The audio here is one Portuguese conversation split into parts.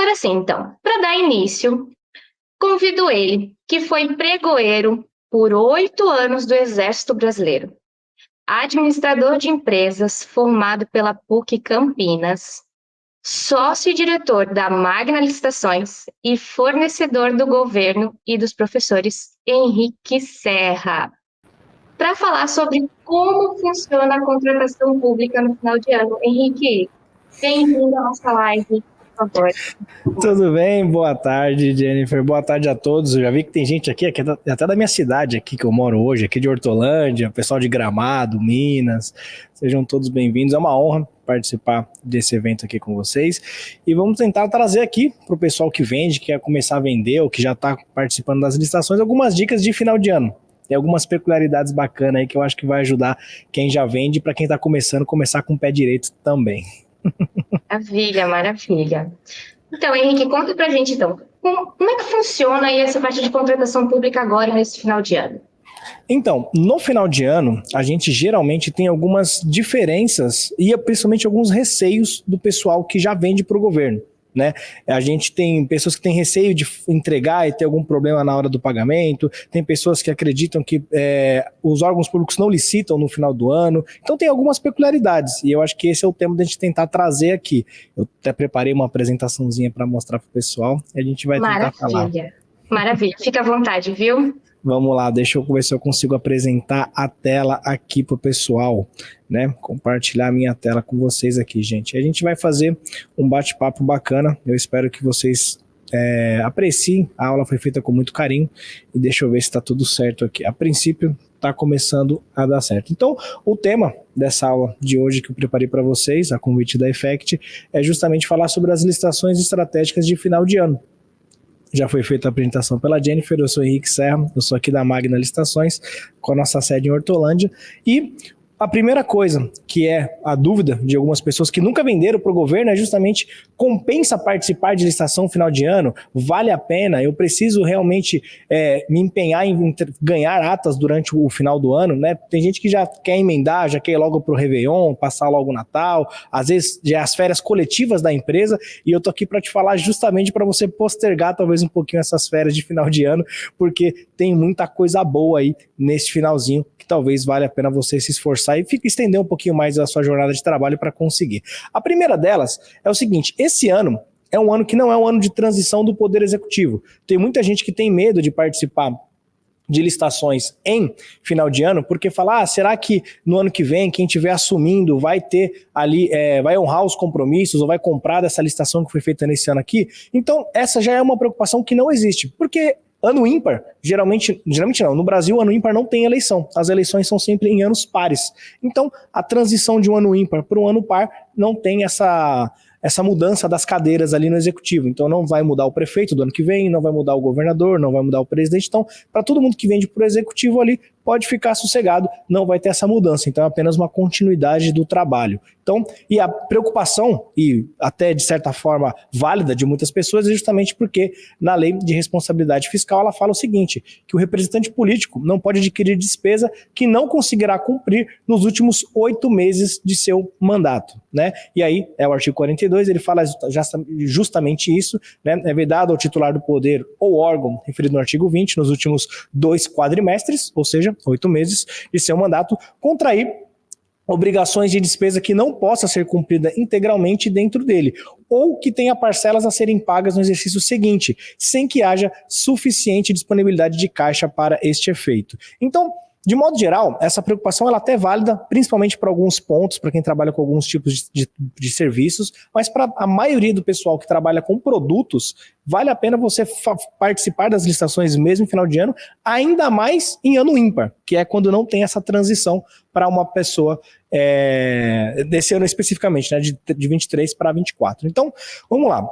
começar assim, então. Para dar início, convido ele, que foi pregoeiro por 8 anos do Exército Brasileiro, administrador de empresas formado pela PUC Campinas, sócio e diretor da Magna Licitações e fornecedor do governo e dos professores Henrique Serra, para falar sobre como funciona a contratação pública no final de ano. Henrique, bem-vindo à nossa live, por favor. Tudo bem? Boa tarde, Jennifer. Boa tarde a todos. Eu já vi que tem gente aqui até da minha cidade aqui que eu moro hoje, aqui de Hortolândia, pessoal de Gramado, Minas. Sejam todos bem-vindos. É uma honra participar desse evento aqui com vocês. E vamos tentar trazer aqui para o pessoal que vende, que quer começar a vender ou que já está participando das licitações, algumas dicas de final de ano. Tem algumas peculiaridades bacanas aí que eu acho que vai ajudar quem já vende, para quem está começando, começar com o pé direito também. Maravilha, maravilha. Então, Henrique, conta pra gente, então, como é que funciona aí essa parte de contratação pública agora, nesse final de ano? Então, no final de ano, a gente geralmente tem algumas diferenças e principalmente alguns receios do pessoal que já vende para o governo, né? A gente tem pessoas que têm receio de entregar e ter algum problema na hora do pagamento, tem pessoas que acreditam que os órgãos públicos não licitam no final do ano, então tem algumas peculiaridades, e eu acho que esse é o tema da gente tentar trazer aqui. Eu até preparei uma apresentaçãozinha para mostrar para o pessoal, e a gente vai tentar falar. Maravilha, fica à vontade, viu? Vamos lá, deixa eu ver se eu consigo apresentar a tela aqui pro pessoal, né? Compartilhar a minha tela com vocês aqui, gente. A gente vai fazer um bate-papo bacana, eu espero que vocês apreciem. A aula foi feita com muito carinho e deixa eu ver se está tudo certo aqui. A princípio, está começando a dar certo. Então, o tema dessa aula de hoje que eu preparei para vocês, a convite da Effect, é justamente falar sobre as licitações estratégicas de final de ano. Já foi feita a apresentação pela Jennifer, eu sou Henrique Serra, eu sou aqui da Magna Licitações, com a nossa sede em Hortolândia, e a primeira coisa, que é a dúvida de algumas pessoas que nunca venderam para o governo, é justamente: compensa participar de licitação final de ano? Vale a pena? Eu preciso realmente me empenhar em ganhar atas durante o final do ano, né? Tem gente que já quer emendar, já quer ir logo para o Réveillon, passar logo o Natal, às vezes já as férias coletivas da empresa, e eu tô aqui para te falar justamente para você postergar talvez um pouquinho essas férias de final de ano, porque tem muita coisa boa aí nesse finalzinho, que talvez valha a pena você se esforçar e estender um pouquinho mais a sua jornada de trabalho para conseguir. A primeira delas é o seguinte: esse ano é um ano que não é um ano de transição do Poder Executivo. Tem muita gente que tem medo de participar de licitações em final de ano, porque fala: será que no ano que vem quem estiver assumindo vai ter ali, vai honrar os compromissos ou vai comprar dessa licitação que foi feita nesse ano aqui? Então essa já é uma preocupação que não existe, porque ano ímpar, geralmente não, no Brasil ano ímpar não tem eleição, as eleições são sempre em anos pares, então a transição de um ano ímpar para um ano par não tem essa mudança das cadeiras ali no executivo, então não vai mudar o prefeito do ano que vem, não vai mudar o governador, não vai mudar o presidente, então para todo mundo que vende para o executivo ali, pode ficar sossegado, não vai ter essa mudança, então é apenas uma continuidade do trabalho. Então, e a preocupação, e até de certa forma válida de muitas pessoas, é justamente porque na lei de responsabilidade fiscal ela fala o seguinte: que o representante político não pode adquirir despesa que não conseguirá cumprir nos últimos 8 meses de seu mandato, né? E aí é o artigo 42, ele fala justamente isso, né? É vedado ao titular do poder ou órgão referido no artigo 20 nos últimos 2 quadrimestres, ou seja, 8 meses de seu mandato, contrair obrigações de despesa que não possa ser cumprida integralmente dentro dele, ou que tenha parcelas a serem pagas no exercício seguinte, sem que haja suficiente disponibilidade de caixa para este efeito. Então, de modo geral, essa preocupação ela é até válida, principalmente para alguns pontos, para quem trabalha com alguns tipos de serviços, mas para a maioria do pessoal que trabalha com produtos, vale a pena você participar das licitações mesmo em final de ano, ainda mais em ano ímpar, que é quando não tem essa transição para uma pessoa desse ano especificamente, né, de 23 para 24. Então, vamos lá.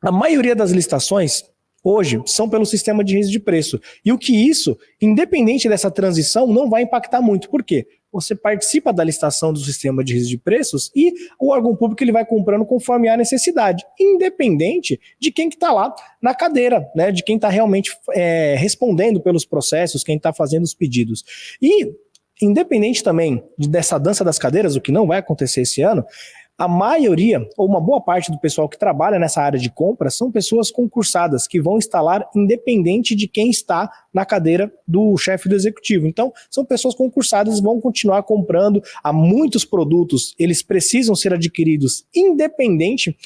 A maioria das licitações hoje são pelo sistema de risco de preço. E o que isso, independente dessa transição, não vai impactar muito. Por quê? Você participa da licitação do sistema de risco de preços e o órgão público ele vai comprando conforme a necessidade, independente de quem que está lá na cadeira, né? De quem está realmente respondendo pelos processos, quem está fazendo os pedidos. E, independente também dessa dança das cadeiras, o que não vai acontecer esse ano, A maioria, ou uma boa parte do pessoal que trabalha nessa área de compra são pessoas concursadas, que vão instalar independente de quem está na cadeira do chefe do executivo. Então, são pessoas concursadas, vão continuar comprando. Há muitos produtos, eles precisam ser adquiridos independente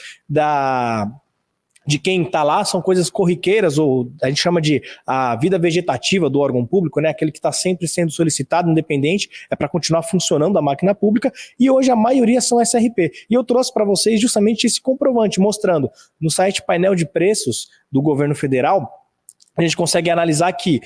de quem está lá, são coisas corriqueiras, ou a gente chama de a vida vegetativa do órgão público, né? Aquele que está sempre sendo solicitado, independente, é para continuar funcionando a máquina pública, e hoje a maioria são SRP. E eu trouxe para vocês justamente esse comprovante, mostrando no site Painel de Preços do governo federal, a gente consegue analisar que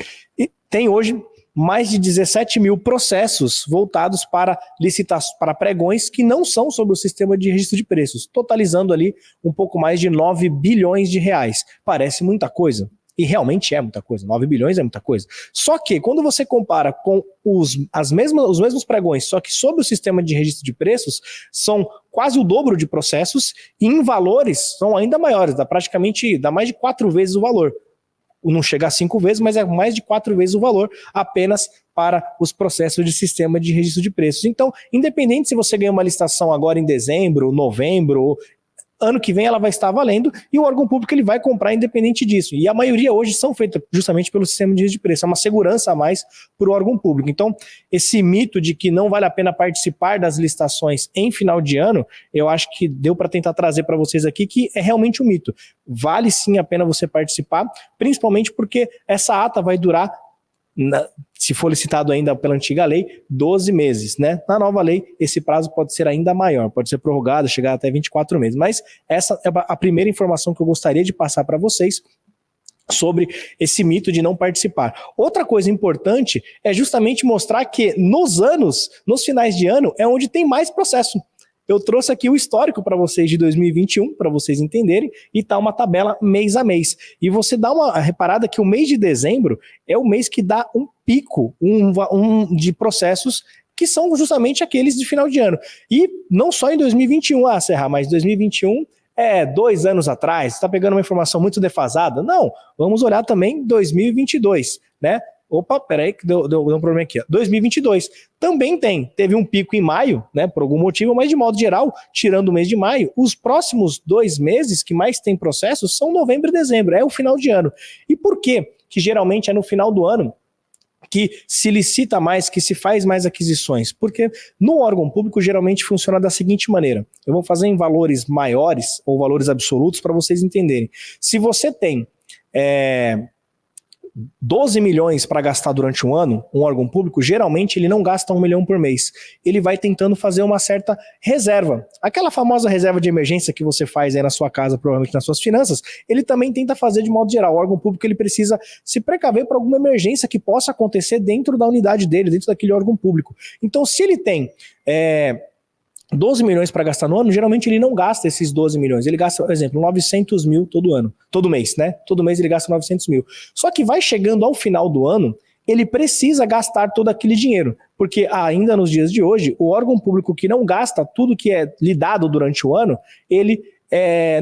tem hoje mais de 17 mil processos voltados para licitações, para pregões que não são sobre o sistema de registro de preços, totalizando ali um pouco mais de 9 bilhões de reais. Parece muita coisa, e realmente é muita coisa, 9 bilhões é muita coisa. Só que quando você compara com os mesmos pregões, só que sob o sistema de registro de preços, são quase o dobro de processos, e em valores são ainda maiores, dá mais de 4 vezes o valor. Não chega a 5 vezes, mas é mais de 4 vezes o valor apenas para os processos de sistema de registro de preços. Então, independente se você ganhar uma licitação agora em dezembro, novembro, ano que vem ela vai estar valendo, e o órgão público ele vai comprar independente disso. E a maioria hoje são feitas justamente pelo sistema de registro de preço. É uma segurança a mais para o órgão público. Então, esse mito de que não vale a pena participar das licitações em final de ano, eu acho que deu para tentar trazer para vocês aqui que é realmente um mito. Vale sim a pena você participar, principalmente porque essa ata vai durar, se for licitado ainda pela antiga lei, 12 meses, né? Na nova lei, esse prazo pode ser ainda maior, pode ser prorrogado, chegar até 24 meses. Mas essa é a primeira informação que eu gostaria de passar para vocês sobre esse mito de não participar. Outra coisa importante é justamente mostrar que nos finais de ano, é onde tem mais processo. Eu trouxe aqui o histórico para vocês de 2021, para vocês entenderem, e tá uma tabela mês a mês. E você dá uma reparada que o mês de dezembro é o mês que dá um pico de processos que são justamente aqueles de final de ano. E não só em 2021, Serra, mas 2021 é 2 anos atrás, está pegando uma informação muito defasada? Não, vamos olhar também 2022, né? Opa, peraí que deu um problema aqui. 2022 também teve um pico em maio, né, por algum motivo, mas de modo geral, tirando o mês de maio, os próximos 2 meses que mais tem processos são novembro e dezembro, é o final de ano. E por que geralmente é no final do ano que se licita mais, que se faz mais aquisições? Porque no órgão público geralmente funciona da seguinte maneira. Eu vou fazer em valores maiores ou valores absolutos para vocês entenderem. Se você tem 12 milhões para gastar durante um ano, um órgão público, geralmente ele não gasta 1 milhão por mês. Ele vai tentando fazer uma certa reserva. Aquela famosa reserva de emergência que você faz aí na sua casa, provavelmente nas suas finanças, ele também tenta fazer de modo geral. O órgão público ele precisa se precaver para alguma emergência que possa acontecer dentro da unidade dele, dentro daquele órgão público. Então, se ele tem 12 milhões para gastar no ano, geralmente ele não gasta esses 12 milhões. Ele gasta, por exemplo, 900 mil todo mês, né? Todo mês ele gasta 900 mil. Só que vai chegando ao final do ano, ele precisa gastar todo aquele dinheiro. Porque ainda nos dias de hoje, o órgão público que não gasta tudo que é lhe dado durante o ano, ele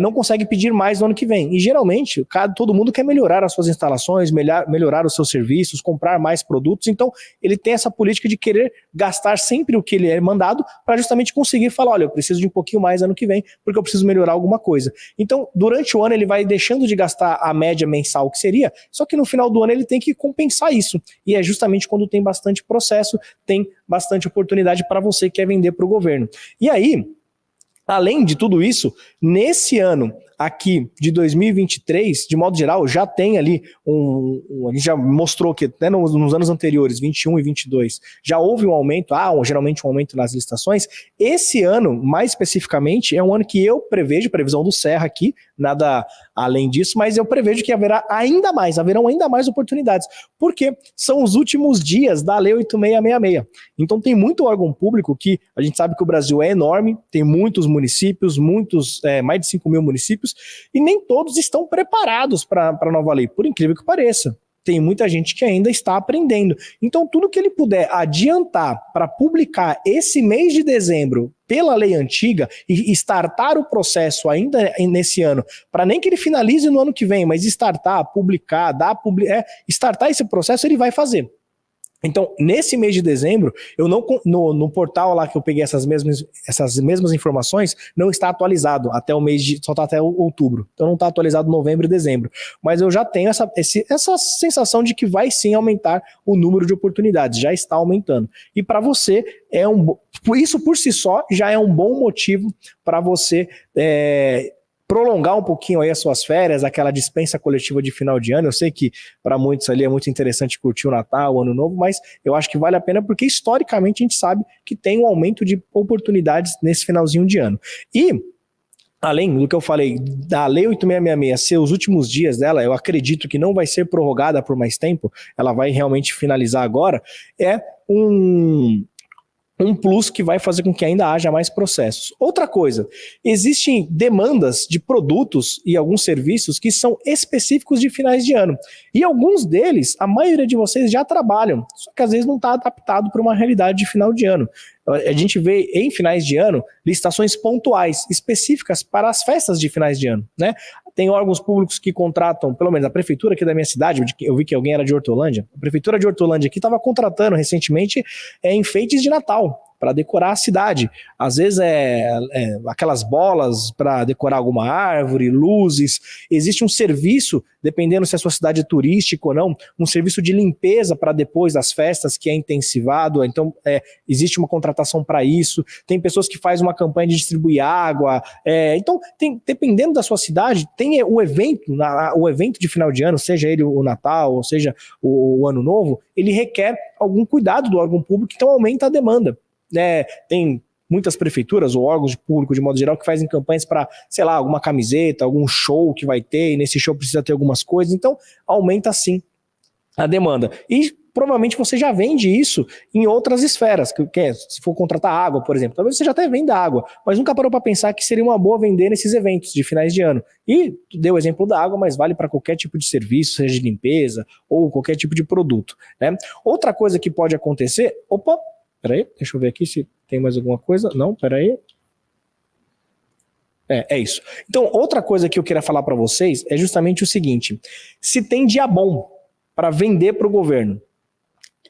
não consegue pedir mais no ano que vem. E geralmente, todo mundo quer melhorar as suas instalações, melhorar os seus serviços, comprar mais produtos. Então, ele tem essa política de querer gastar sempre o que ele é mandado para justamente conseguir falar, olha, eu preciso de um pouquinho mais ano que vem, porque eu preciso melhorar alguma coisa. Então, durante o ano, ele vai deixando de gastar a média mensal que seria, só que no final do ano ele tem que compensar isso. E é justamente quando tem bastante processo, tem bastante oportunidade para você que quer vender para o governo. E aí, além de tudo isso, nesse ano aqui de 2023, de modo geral, já tem ali a gente já mostrou que nos anos anteriores, 21 e 22, já houve um aumento, geralmente um aumento nas licitações. Esse ano, mais especificamente, é um ano que eu prevejo, previsão do Serra aqui, nada além disso, mas eu prevejo que haverão ainda mais oportunidades, porque são os últimos dias da Lei 8666. Então tem muito órgão público que a gente sabe que o Brasil é enorme, tem muitos municípios, mais de 5 mil municípios, e nem todos estão preparados para a nova lei, por incrível que pareça. Tem muita gente que ainda está aprendendo. Então, tudo que ele puder adiantar para publicar esse mês de dezembro pela lei antiga e startar o processo ainda nesse ano, para nem que ele finalize no ano que vem, mas startar esse processo ele vai fazer. Então, nesse mês de dezembro, eu não no portal lá que eu peguei essas mesmas informações, não está atualizado até o mês só está até outubro. Então não está atualizado novembro e dezembro. Mas eu já tenho essa sensação de que vai sim aumentar o número de oportunidades, já está aumentando. E para você, isso por si só já é um bom motivo para você prolongar um pouquinho aí as suas férias, aquela dispensa coletiva de final de ano. Eu sei que para muitos ali é muito interessante curtir o Natal, o Ano Novo, mas eu acho que vale a pena porque historicamente a gente sabe que tem um aumento de oportunidades nesse finalzinho de ano. E além do que eu falei, da Lei 8666 ser os últimos dias dela, eu acredito que não vai ser prorrogada por mais tempo, ela vai realmente finalizar agora, é um plus que vai fazer com que ainda haja mais processos. Outra coisa, existem demandas de produtos e alguns serviços que são específicos de finais de ano. E alguns deles, a maioria de vocês já trabalham, só que às vezes não está adaptado para uma realidade de final de ano. A gente vê em finais de ano licitações pontuais, específicas para as festas de finais de ano, né? Tem órgãos públicos que contratam, pelo menos a prefeitura aqui da minha cidade, eu vi que alguém era de Hortolândia, a prefeitura de Hortolândia aqui estava contratando recentemente enfeites de Natal para decorar a cidade. Às vezes aquelas bolas para decorar alguma árvore, luzes. Existe um serviço, dependendo se a sua cidade é turística ou não, um serviço de limpeza para depois das festas que é intensivado. Então, existe uma contratação para isso. Tem pessoas que fazem uma campanha de distribuir água. Então, dependendo da sua cidade, tem o evento de final de ano, seja ele o Natal, ou seja o Ano Novo, ele requer algum cuidado do órgão público, então aumenta a demanda. Tem muitas prefeituras ou órgãos públicos de modo geral que fazem campanhas para, sei lá, alguma camiseta, algum show que vai ter, e nesse show precisa ter algumas coisas, então aumenta sim a demanda. E provavelmente você já vende isso em outras esferas, se for contratar água, por exemplo, talvez você já até venda água, mas nunca parou para pensar que seria uma boa vender nesses eventos de finais de ano. E deu o exemplo da água, mas vale para qualquer tipo de serviço, seja de limpeza ou qualquer tipo de produto, né? Outra coisa que pode acontecer, peraí, deixa eu ver aqui se tem mais alguma coisa. Não, peraí. É isso. Então, outra coisa que eu queria falar para vocês é justamente o seguinte: se tem dia bom para vender para o governo.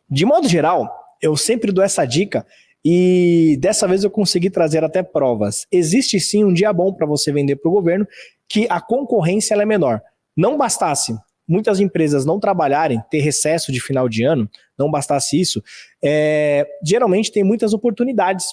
De modo geral, eu sempre dou essa dica e dessa vez eu consegui trazer até provas. Existe sim um dia bom para você vender para o governo, que a concorrência ela é menor. Não bastasse muitas empresas não trabalharem, ter recesso de final de ano, não bastasse isso, geralmente tem muitas oportunidades,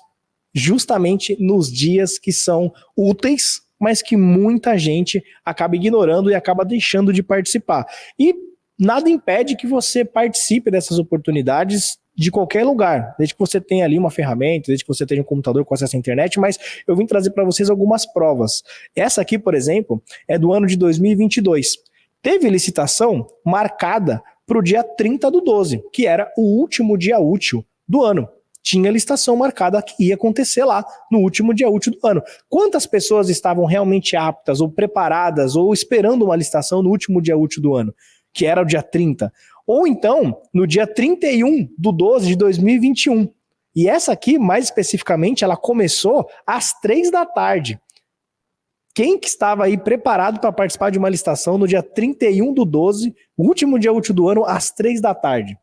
justamente nos dias que são úteis, mas que muita gente acaba ignorando e acaba deixando de participar. E nada impede que você participe dessas oportunidades de qualquer lugar, desde que você tenha ali uma ferramenta, desde que você tenha um computador com acesso à internet, mas eu vim trazer para vocês algumas provas. Essa aqui, por exemplo, é do ano de 2022. Teve licitação marcada para o dia 30/12, que era o último dia útil do ano. Tinha licitação marcada que ia acontecer lá no último dia útil do ano. Quantas pessoas estavam realmente aptas ou preparadas ou esperando uma licitação no último dia útil do ano, que era o dia 30? Ou então, no dia 31/12 de 2021. E essa aqui, mais especificamente, ela começou às 3 da tarde. Quem que estava aí preparado para participar de uma licitação no dia 31/12, o último dia útil do ano, às 3 da tarde?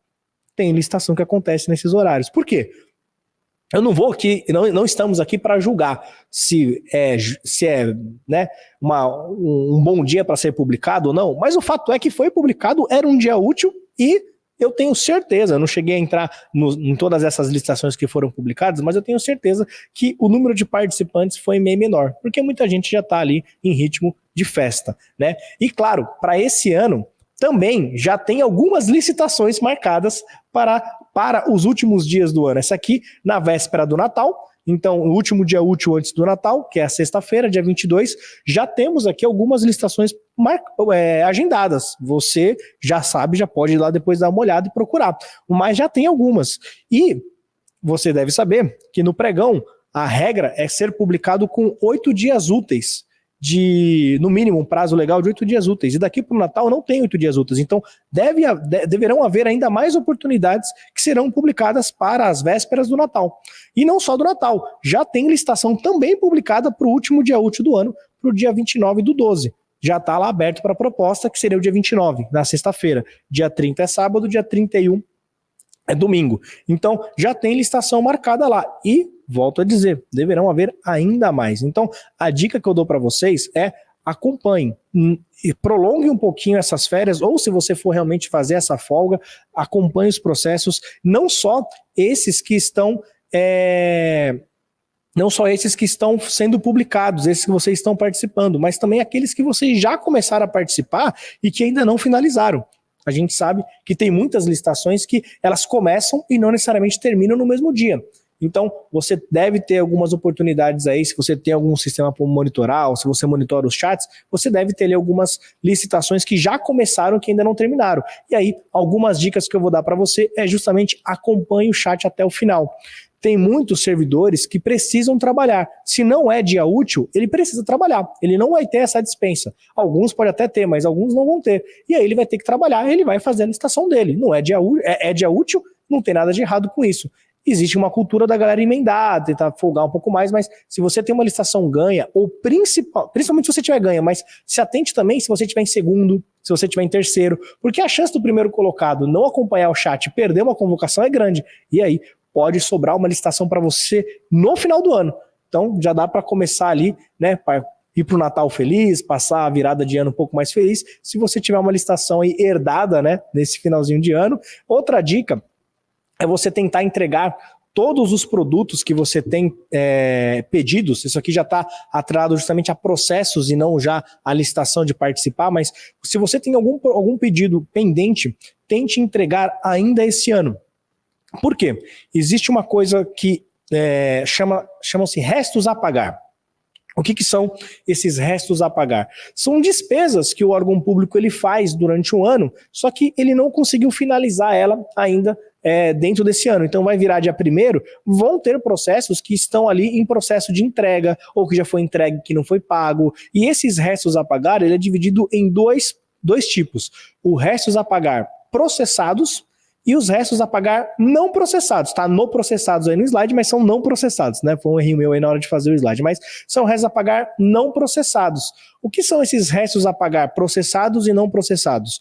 Tem licitação que acontece nesses horários. Por quê? Eu não vou aqui, não estamos aqui para julgar se é né, um bom dia para ser publicado ou não, mas o fato é que foi publicado, era um dia útil e eu tenho certeza, eu não cheguei a entrar em todas essas licitações que foram publicadas, mas eu tenho certeza que o número de participantes foi meio menor, porque muita gente já está ali em ritmo de festa, né? E claro, para esse ano também já tem algumas licitações marcadas para os últimos dias do ano. Essa aqui na véspera do Natal. Então, o último dia útil antes do Natal, que é a sexta-feira, dia 22, já temos aqui algumas licitações agendadas. Você já sabe, já pode ir lá depois dar uma olhada e procurar. Mas já tem algumas. E você deve saber que no pregão, a regra é ser publicado com 8 dias úteis. No mínimo, um prazo legal de 8 dias úteis. E daqui para o Natal não tem 8 dias úteis. Então, deverão haver ainda mais oportunidades que serão publicadas para as vésperas do Natal. E não só do Natal. Já tem licitação também publicada para o último dia útil do ano, para o dia 29/12. Já está lá aberto para proposta, que seria o dia 29, na sexta-feira. Dia 30 é sábado, dia 31 é domingo. Então, já tem licitação marcada lá. E, volto a dizer, deverão haver ainda mais. Então, a dica que eu dou para vocês é acompanhe e prolongue um pouquinho essas férias, ou se você for realmente fazer essa folga, acompanhe os processos, não só esses que estão sendo publicados, esses que vocês estão participando, mas também aqueles que vocês já começaram a participar e que ainda não finalizaram. A gente sabe que tem muitas licitações que elas começam e não necessariamente terminam no mesmo dia. Então, você deve ter algumas oportunidades aí, se você tem algum sistema para monitorar, ou se você monitora os chats, você deve ter ali algumas licitações que já começaram, que ainda não terminaram. E aí, algumas dicas que eu vou dar para você é justamente acompanhe o chat até o final. Tem muitos servidores que precisam trabalhar. Se não é dia útil, ele precisa trabalhar. Ele não vai ter essa dispensa. Alguns podem até ter, mas alguns não vão ter. E aí ele vai ter que trabalhar, ele vai fazer a licitação dele. Não é dia útil, é dia útil, não tem nada de errado com isso. Existe uma cultura da galera emendar, tentar folgar um pouco mais, mas se você tem uma licitação ganha, ou principalmente se você tiver ganha, mas se atente também se você tiver em segundo, se você tiver em terceiro, porque a chance do primeiro colocado não acompanhar o chat e perder uma convocação é grande. E aí pode sobrar uma licitação para você no final do ano. Então já dá para começar ali, né, para ir para o Natal feliz, passar a virada de ano um pouco mais feliz, se você tiver uma licitação aí herdada, né, nesse finalzinho de ano. Outra dica é você tentar entregar todos os produtos que você tem pedidos. Isso aqui já está atrelado justamente a processos e não já a licitação de participar, mas se você tem algum pedido pendente, tente entregar ainda esse ano. Por quê? Existe uma coisa que chamam-se restos a pagar. O que são esses restos a pagar? São despesas que o órgão público ele faz durante um ano, só que ele não conseguiu finalizar ela ainda dentro desse ano. Então vai virar dia 1º, vão ter processos que estão ali em processo de entrega, ou que já foi entregue que não foi pago, e esses restos a pagar, ele é dividido em dois tipos. O restos a pagar processados e os restos a pagar não processados. Tá no processados aí no slide, mas são não processados, né? Foi um erro meu aí na hora de fazer o slide, mas são restos a pagar não processados. O que são esses restos a pagar processados e não processados?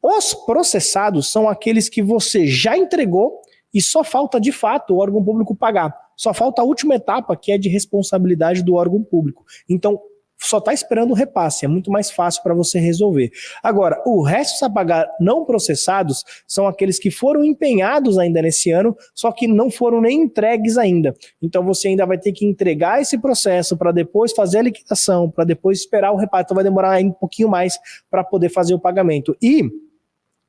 Os processados são aqueles que você já entregou e só falta, de fato, o órgão público pagar. Só falta a última etapa, que é de responsabilidade do órgão público. Então, só está esperando o repasse, é muito mais fácil para você resolver. Agora, o resto a pagar não processados são aqueles que foram empenhados ainda nesse ano, só que não foram nem entregues ainda. Então você ainda vai ter que entregar esse processo para depois fazer a liquidação, para depois esperar o repasse. Então vai demorar um pouquinho mais para poder fazer o pagamento. E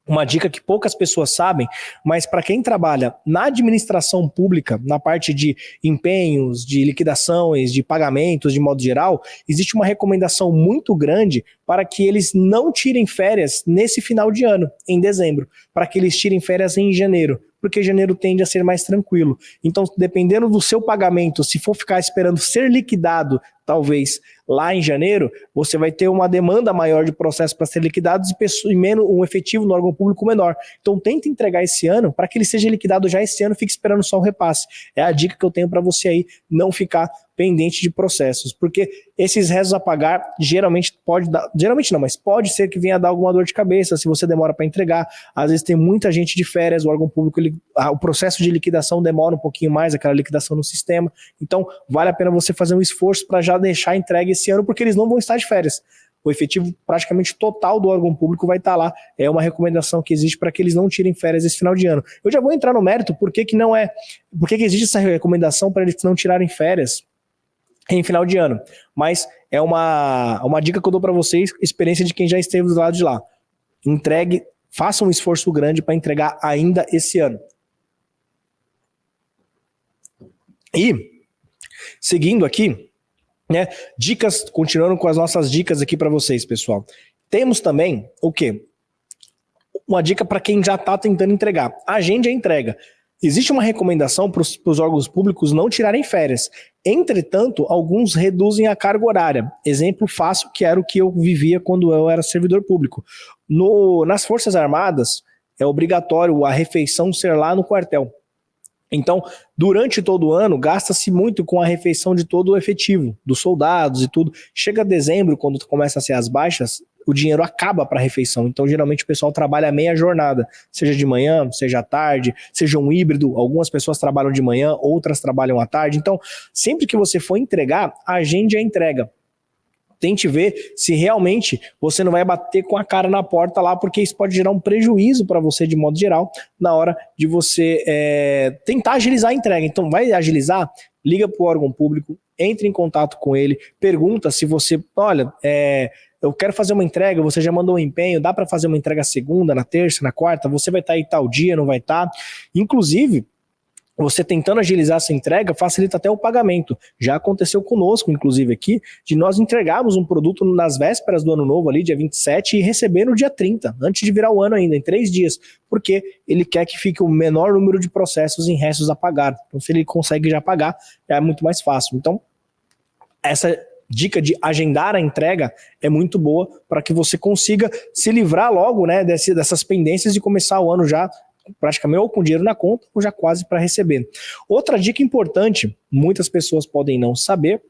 uma dica que poucas pessoas sabem, mas para quem trabalha na administração pública, na parte de empenhos, de liquidações, de pagamentos de modo geral, existe uma recomendação muito grande para que eles não tirem férias nesse final de ano, em dezembro, para que eles tirem férias em janeiro, porque janeiro tende a ser mais tranquilo. Então, dependendo do seu pagamento, se for ficar esperando ser liquidado, talvez lá em janeiro, você vai ter uma demanda maior de processos para ser liquidados e menos um efetivo no órgão público menor. Então, tenta entregar esse ano para que ele seja liquidado já esse ano, fique esperando só o repasse. É a dica que eu tenho para você aí, não ficar pendente de processos, porque esses restos a pagar geralmente não, mas pode ser que venha a dar alguma dor de cabeça se você demora para entregar. Às vezes tem muita gente de férias, o órgão público, o processo de liquidação demora um pouquinho mais, aquela liquidação no sistema. Então, vale a pena você fazer um esforço para já deixar entregue esse ano, porque eles não vão estar de férias. O efetivo praticamente total do órgão público vai estar lá. É uma recomendação que existe para que eles não tirem férias esse final de ano. Eu já vou entrar no mérito, por que existe essa recomendação para eles não tirarem férias em final de ano, mas é uma dica que eu dou para vocês, experiência de quem já esteve do lado de lá. Faça um esforço grande para entregar ainda esse ano. E, seguindo aqui, né, dicas, continuando com as nossas dicas aqui para vocês, pessoal. Temos também, o quê? Uma dica para quem já está tentando entregar. Agende a entrega. Existe uma recomendação para os órgãos públicos não tirarem férias. Entretanto, alguns reduzem a carga horária. Exemplo fácil, que era o que eu vivia quando eu era servidor público. Nas Forças Armadas, é obrigatório a refeição ser lá no quartel. Então, durante todo o ano, gasta-se muito com a refeição de todo o efetivo, dos soldados e tudo. Chega dezembro, quando começa a ser as baixas, o dinheiro acaba para a refeição. Então, geralmente, o pessoal trabalha meia jornada, seja de manhã, seja à tarde, seja um híbrido. Algumas pessoas trabalham de manhã, outras trabalham à tarde. Então, sempre que você for entregar, agende a entrega. Tente ver se realmente você não vai bater com a cara na porta lá, porque isso pode gerar um prejuízo para você de modo geral na hora de você tentar agilizar a entrega. Então, vai agilizar? Liga para o órgão público, entre em contato com ele, pergunta se você, olha, eu quero fazer uma entrega, você já mandou um empenho, dá para fazer uma entrega segunda, na terça, na quarta, você vai estar aí tal dia, não vai estar? Inclusive, você tentando agilizar essa entrega facilita até o pagamento. Já aconteceu conosco, inclusive aqui, de nós entregarmos um produto nas vésperas do ano novo, ali, dia 27, e receber no dia 30, antes de virar o ano ainda, em 3 dias, porque ele quer que fique o menor número de processos em restos a pagar. Então, se ele consegue já pagar, é muito mais fácil. Então, essa dica de agendar a entrega é muito boa para que você consiga se livrar logo, né, dessas pendências e começar o ano já praticamente ou com dinheiro na conta ou já quase para receber. Outra dica importante, muitas pessoas podem não saber,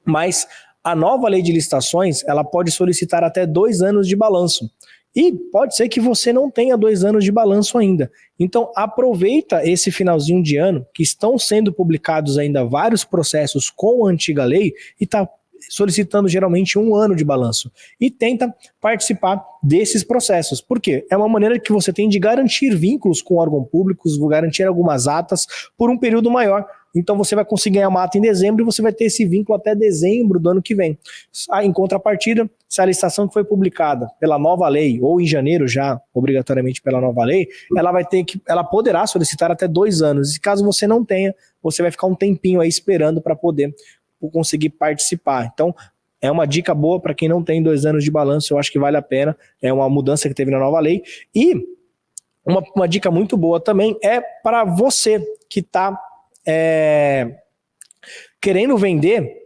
mas a nova lei de licitações, ela pode solicitar até 2 anos de balanço. E pode ser que você não tenha 2 anos de balanço ainda. Então aproveita esse finalzinho de ano, que estão sendo publicados ainda vários processos com a antiga lei, e está solicitando geralmente 1 ano de balanço. E tenta participar desses processos. Por quê? É uma maneira que você tem de garantir vínculos com órgãos públicos, garantir algumas atas por um período maior. Então você vai conseguir ganhar uma ata em dezembro e você vai ter esse vínculo até dezembro do ano que vem. Em contrapartida, se a licitação que foi publicada pela nova lei, ou em janeiro já, obrigatoriamente pela nova lei, ela poderá solicitar até 2 anos. E caso você não tenha, você vai ficar um tempinho aí esperando para poder conseguir participar. Então, é uma dica boa para quem não tem 2 anos de balanço, eu acho que vale a pena, é uma mudança que teve na nova lei. E uma dica muito boa também é para você que está querendo vender,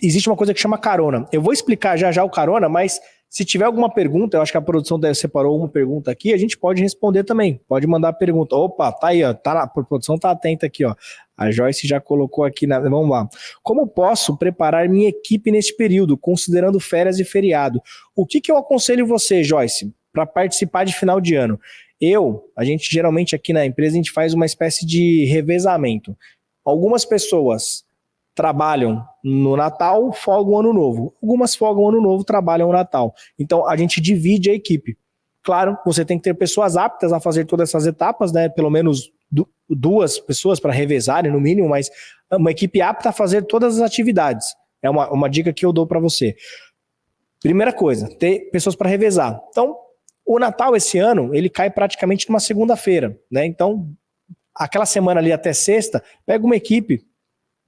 existe uma coisa que chama carona. Eu vou explicar já já o carona, mas se tiver alguma pergunta, eu acho que a produção separou uma pergunta aqui, a gente pode responder também, pode mandar pergunta. Opa, tá aí, ó, a produção tá atenta aqui, ó. A Joyce já colocou aqui, vamos lá. Como posso preparar minha equipe neste período, considerando férias e feriado? O que eu aconselho você, Joyce, para participar de final de ano? A gente geralmente aqui na empresa, a gente faz uma espécie de revezamento. Algumas pessoas trabalham no Natal, folgam o Ano Novo. Algumas folgam o Ano Novo, trabalham o Natal. Então, a gente divide a equipe. Claro, você tem que ter pessoas aptas a fazer todas essas etapas, né? Pelo menos 2 pessoas para revezarem, no mínimo, mas uma equipe apta a fazer todas as atividades. É uma dica que eu dou para você. Primeira coisa, ter pessoas para revezar. Então, o Natal esse ano, ele cai praticamente numa segunda-feira, né? Então, aquela semana ali até sexta, pega uma equipe,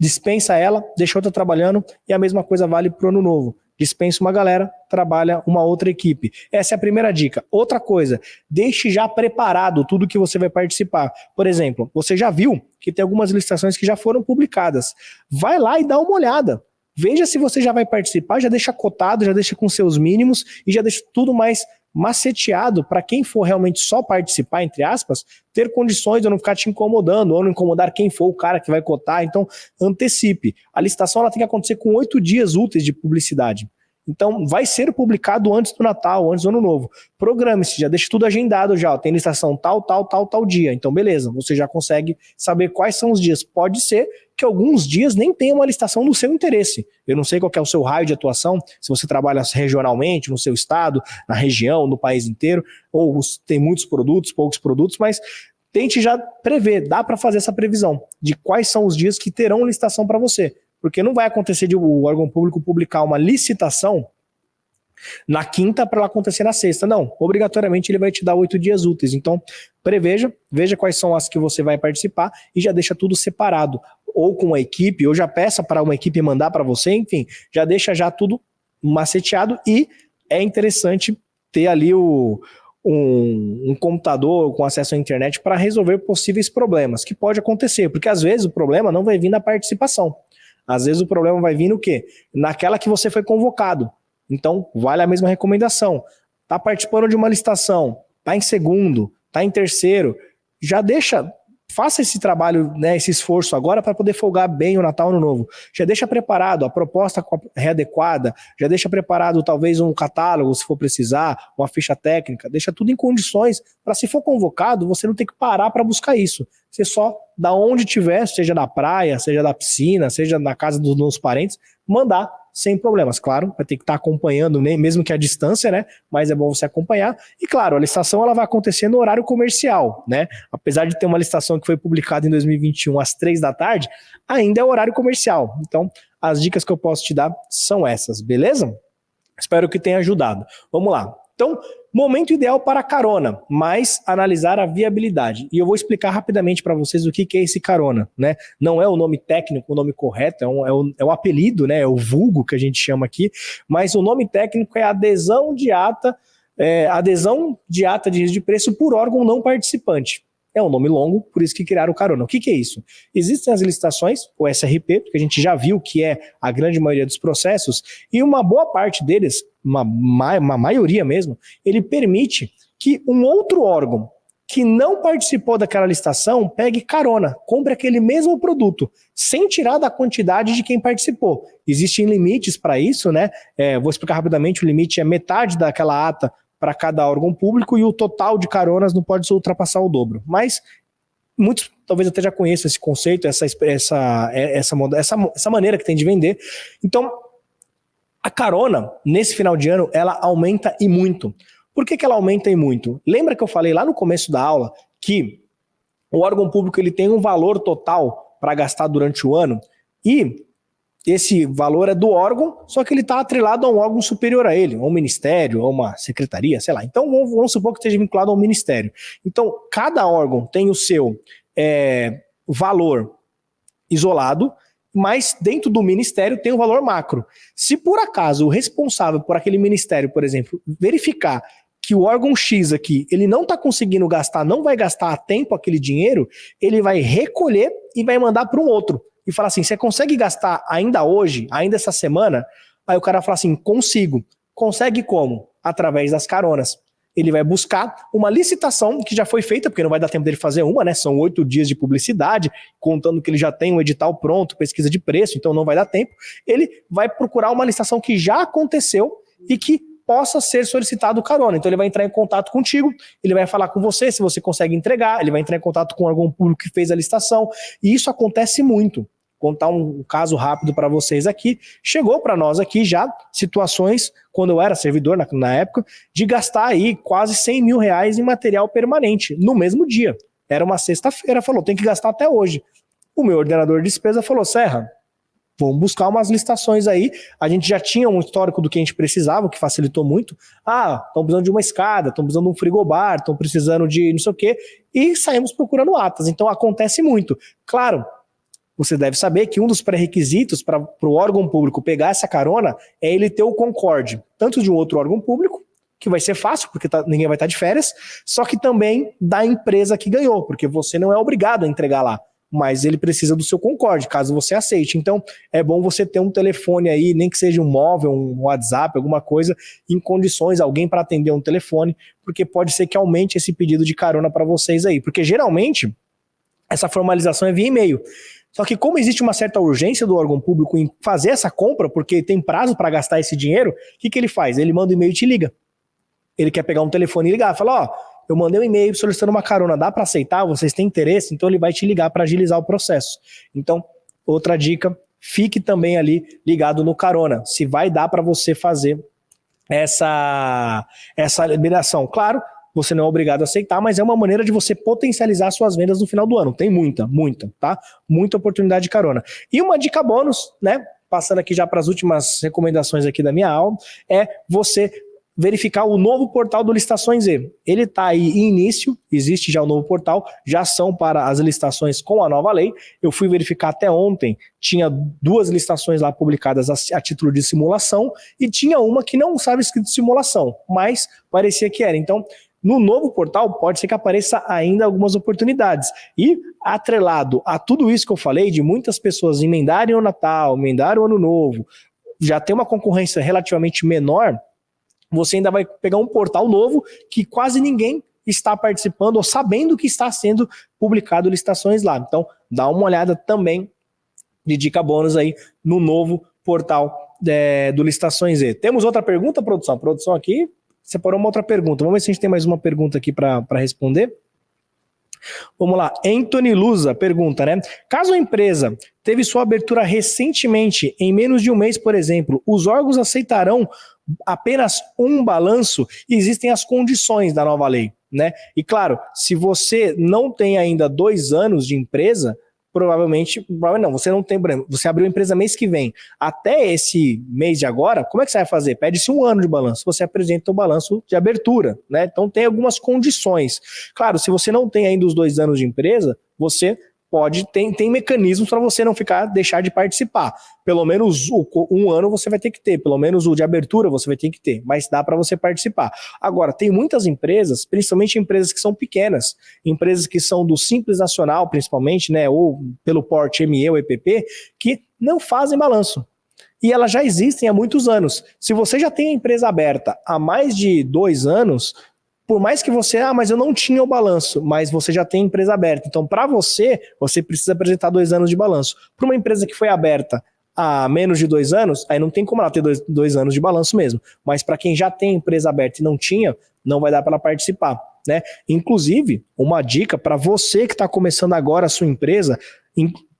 dispensa ela, deixa outra trabalhando, e a mesma coisa vale para o Ano Novo. Dispensa uma galera, trabalha uma outra equipe. Essa é a primeira dica. Outra coisa, deixe já preparado tudo que você vai participar. Por exemplo, você já viu que tem algumas licitações que já foram publicadas. Vai lá e dá uma olhada. Veja se você já vai participar, já deixa cotado, já deixa com seus mínimos e já deixa tudo mais maceteado para quem for realmente só participar, entre aspas, ter condições de não ficar te incomodando ou não incomodar quem for o cara que vai cotar. Então, antecipe. A licitação ela tem que acontecer com 8 dias úteis de publicidade. Então, vai ser publicado antes do Natal, antes do Ano Novo. Programe-se, já deixa tudo agendado já. Ó, tem licitação tal dia. Então, beleza, você já consegue saber quais são os dias. Pode ser que alguns dias nem tenha uma licitação do seu interesse. Eu não sei qual que é o seu raio de atuação, se você trabalha regionalmente, no seu estado, na região, no país inteiro, ou tem muitos produtos, poucos produtos, mas tente já prever, dá para fazer essa previsão de quais são os dias que terão licitação para você. Porque não vai acontecer de o órgão público publicar uma licitação na quinta para ela acontecer na sexta. Não, obrigatoriamente ele vai te dar 8 dias úteis. Então, veja quais são as que você vai participar e já deixa tudo separado. Ou com a equipe, ou já peça para uma equipe mandar para você, enfim, já deixa já tudo maceteado e é interessante ter ali um computador com acesso à internet para resolver possíveis problemas, que pode acontecer, porque às vezes o problema não vai vir na participação. Às vezes o problema vai vir no quê? Naquela que você foi convocado. Então, vale a mesma recomendação. Está participando de uma licitação, está em segundo, está em terceiro, já deixa faça esse trabalho, né, esse esforço agora para poder folgar bem o Natal e o Ano Novo. Já deixa preparado a proposta readequada, já deixa preparado talvez um catálogo, se for precisar, uma ficha técnica, deixa tudo em condições para, se for convocado, você não ter que parar para buscar isso. Você só, da onde tiver, seja na praia, seja na piscina, seja na casa dos nossos parentes, mandar sem problemas. Claro, vai ter que estar acompanhando, mesmo que à distância, né? Mas é bom você acompanhar. E claro, a licitação ela vai acontecer no horário comercial, né? Apesar de ter uma licitação que foi publicada em 2021 às 3 da tarde, ainda é horário comercial. Então, as dicas que eu posso te dar são essas, beleza? Espero que tenha ajudado. Vamos lá. Então, momento ideal para carona, mas analisar a viabilidade. E eu vou explicar rapidamente para vocês o que é esse carona, né? Não é o nome técnico, o nome correto, é o apelido, né? É o vulgo que a gente chama aqui, mas o nome técnico é adesão de ata de risco de preço por órgão não participante. É um nome longo, por isso que criaram o carona. O que é isso? Existem as licitações, o SRP, que a gente já viu que é a grande maioria dos processos, e uma boa parte deles, uma maioria mesmo, ele permite que um outro órgão que não participou daquela licitação pegue carona, compre aquele mesmo produto, sem tirar da quantidade de quem participou. Existem limites para isso, né? Vou explicar rapidamente, o limite é metade daquela ata para cada órgão público e o total de caronas não pode ultrapassar o dobro. Mas muitos talvez até já conheçam esse conceito, essa maneira que tem de vender. Então, a carona, nesse final de ano, ela aumenta e muito. Por que ela aumenta e muito? Lembra que eu falei lá no começo da aula que o órgão público ele tem um valor total para gastar durante o ano e esse valor é do órgão, só que ele está atrelado a um órgão superior a ele, a um ministério, a uma secretaria, sei lá. Então, vamos supor que esteja vinculado ao ministério. Então, cada órgão tem o seu valor isolado, mas dentro do ministério tem o valor macro. Se por acaso o responsável por aquele ministério, por exemplo, verificar que o órgão X aqui, ele não está conseguindo gastar, não vai gastar a tempo aquele dinheiro, ele vai recolher e vai mandar para um outro. E falar assim, você consegue gastar ainda hoje, ainda essa semana? Aí o cara fala assim, consigo. Consegue como? Através das caronas. Ele vai buscar uma licitação que já foi feita, porque não vai dar tempo dele fazer uma, né? São 8 dias de publicidade, contando que ele já tem um edital pronto, pesquisa de preço, então não vai dar tempo. Ele vai procurar uma licitação que já aconteceu e que possa ser solicitado carona. Então ele vai entrar em contato contigo, ele vai falar com você se você consegue entregar, ele vai entrar em contato com o órgão público que fez a licitação, e isso acontece muito. Contar um caso rápido para vocês aqui. Chegou para nós aqui já situações, quando eu era servidor na época, de gastar aí quase 100 mil reais em material permanente, no mesmo dia. Era uma sexta-feira, falou, tem que gastar até hoje. O meu ordenador de despesa falou, Serra, vamos buscar umas licitações aí. A gente já tinha um histórico do que a gente precisava, o que facilitou muito. Estão precisando de uma escada, estão precisando de um frigobar, estão precisando de não sei o quê. E saímos procurando atas. Então acontece muito. Claro, você deve saber que um dos pré-requisitos para o órgão público pegar essa carona é ele ter o concorde, tanto de um outro órgão público, que vai ser fácil, porque ninguém vai estar de férias, só que também da empresa que ganhou, porque você não é obrigado a entregar lá, mas ele precisa do seu concorde, caso você aceite. Então, é bom você ter um telefone aí, nem que seja um móvel, um WhatsApp, alguma coisa, em condições, alguém para atender um telefone, porque pode ser que aumente esse pedido de carona para vocês aí, porque geralmente essa formalização é via e-mail. Só que como existe uma certa urgência do órgão público em fazer essa compra, porque tem prazo para gastar esse dinheiro, o que ele faz? Ele manda um e-mail e te liga. Ele quer pegar um telefone e ligar, fala, eu mandei um e-mail solicitando uma carona, dá para aceitar? Vocês têm interesse? Então ele vai te ligar para agilizar o processo. Então, outra dica, fique também ali ligado no carona, se vai dar para você fazer essa liberação. Claro, você não é obrigado a aceitar, mas é uma maneira de você potencializar suas vendas no final do ano. Tem muita, tá? Muita oportunidade de carona. E uma dica bônus, né? Passando aqui já para as últimas recomendações aqui da minha aula, é você verificar o novo portal do Licitações Z. Ele está aí em início, existe já o novo portal, já são para as licitações com a nova lei. Eu fui verificar até ontem, tinha 2 licitações lá publicadas a título de simulação e tinha uma que não estava escrito simulação, mas parecia que era. Então, no novo portal, pode ser que apareça ainda algumas oportunidades. E, atrelado a tudo isso que eu falei, de muitas pessoas emendarem o Natal, emendarem o Ano Novo, já tem uma concorrência relativamente menor, você ainda vai pegar um portal novo que quase ninguém está participando ou sabendo que está sendo publicado licitações lá. Então, dá uma olhada também de dica bônus aí no novo portal do Licitações Z. Temos outra pergunta, produção? A produção aqui separou uma outra pergunta. Vamos ver se a gente tem mais uma pergunta aqui para responder. Vamos lá, Anthony Lusa pergunta, né? Caso a empresa teve sua abertura recentemente, em menos de um mês, por exemplo, os órgãos aceitarão apenas um balanço? Existem as condições da nova lei, né? E claro, se você não tem ainda 2 anos de empresa, provavelmente não, você não tem, você abriu a empresa mês que vem, até esse mês de agora, como é que você vai fazer? Pede-se 1 ano de balanço, você apresenta o balanço de abertura, né? Então tem algumas condições. Claro, se você não tem ainda os 2 anos de empresa, você tem mecanismos para você não deixar de participar. Pelo menos 1 ano você vai ter que ter, pelo menos o de abertura você vai ter que ter, mas dá para você participar. Agora, tem muitas empresas, principalmente empresas que são pequenas, empresas que são do Simples Nacional, principalmente, né, ou pelo porte ME ou EPP, que não fazem balanço. E elas já existem há muitos anos. Se você já tem a empresa aberta há mais de 2 anos, por mais que você, mas eu não tinha o balanço, mas você já tem a empresa aberta. Então, para você precisa apresentar 2 anos de balanço. Para uma empresa que foi aberta há menos de 2 anos, aí não tem como ela ter 2 anos de balanço mesmo. Mas para quem já tem a empresa aberta e não tinha, não vai dar para ela participar, né? Inclusive, uma dica para você que está começando agora a sua empresa,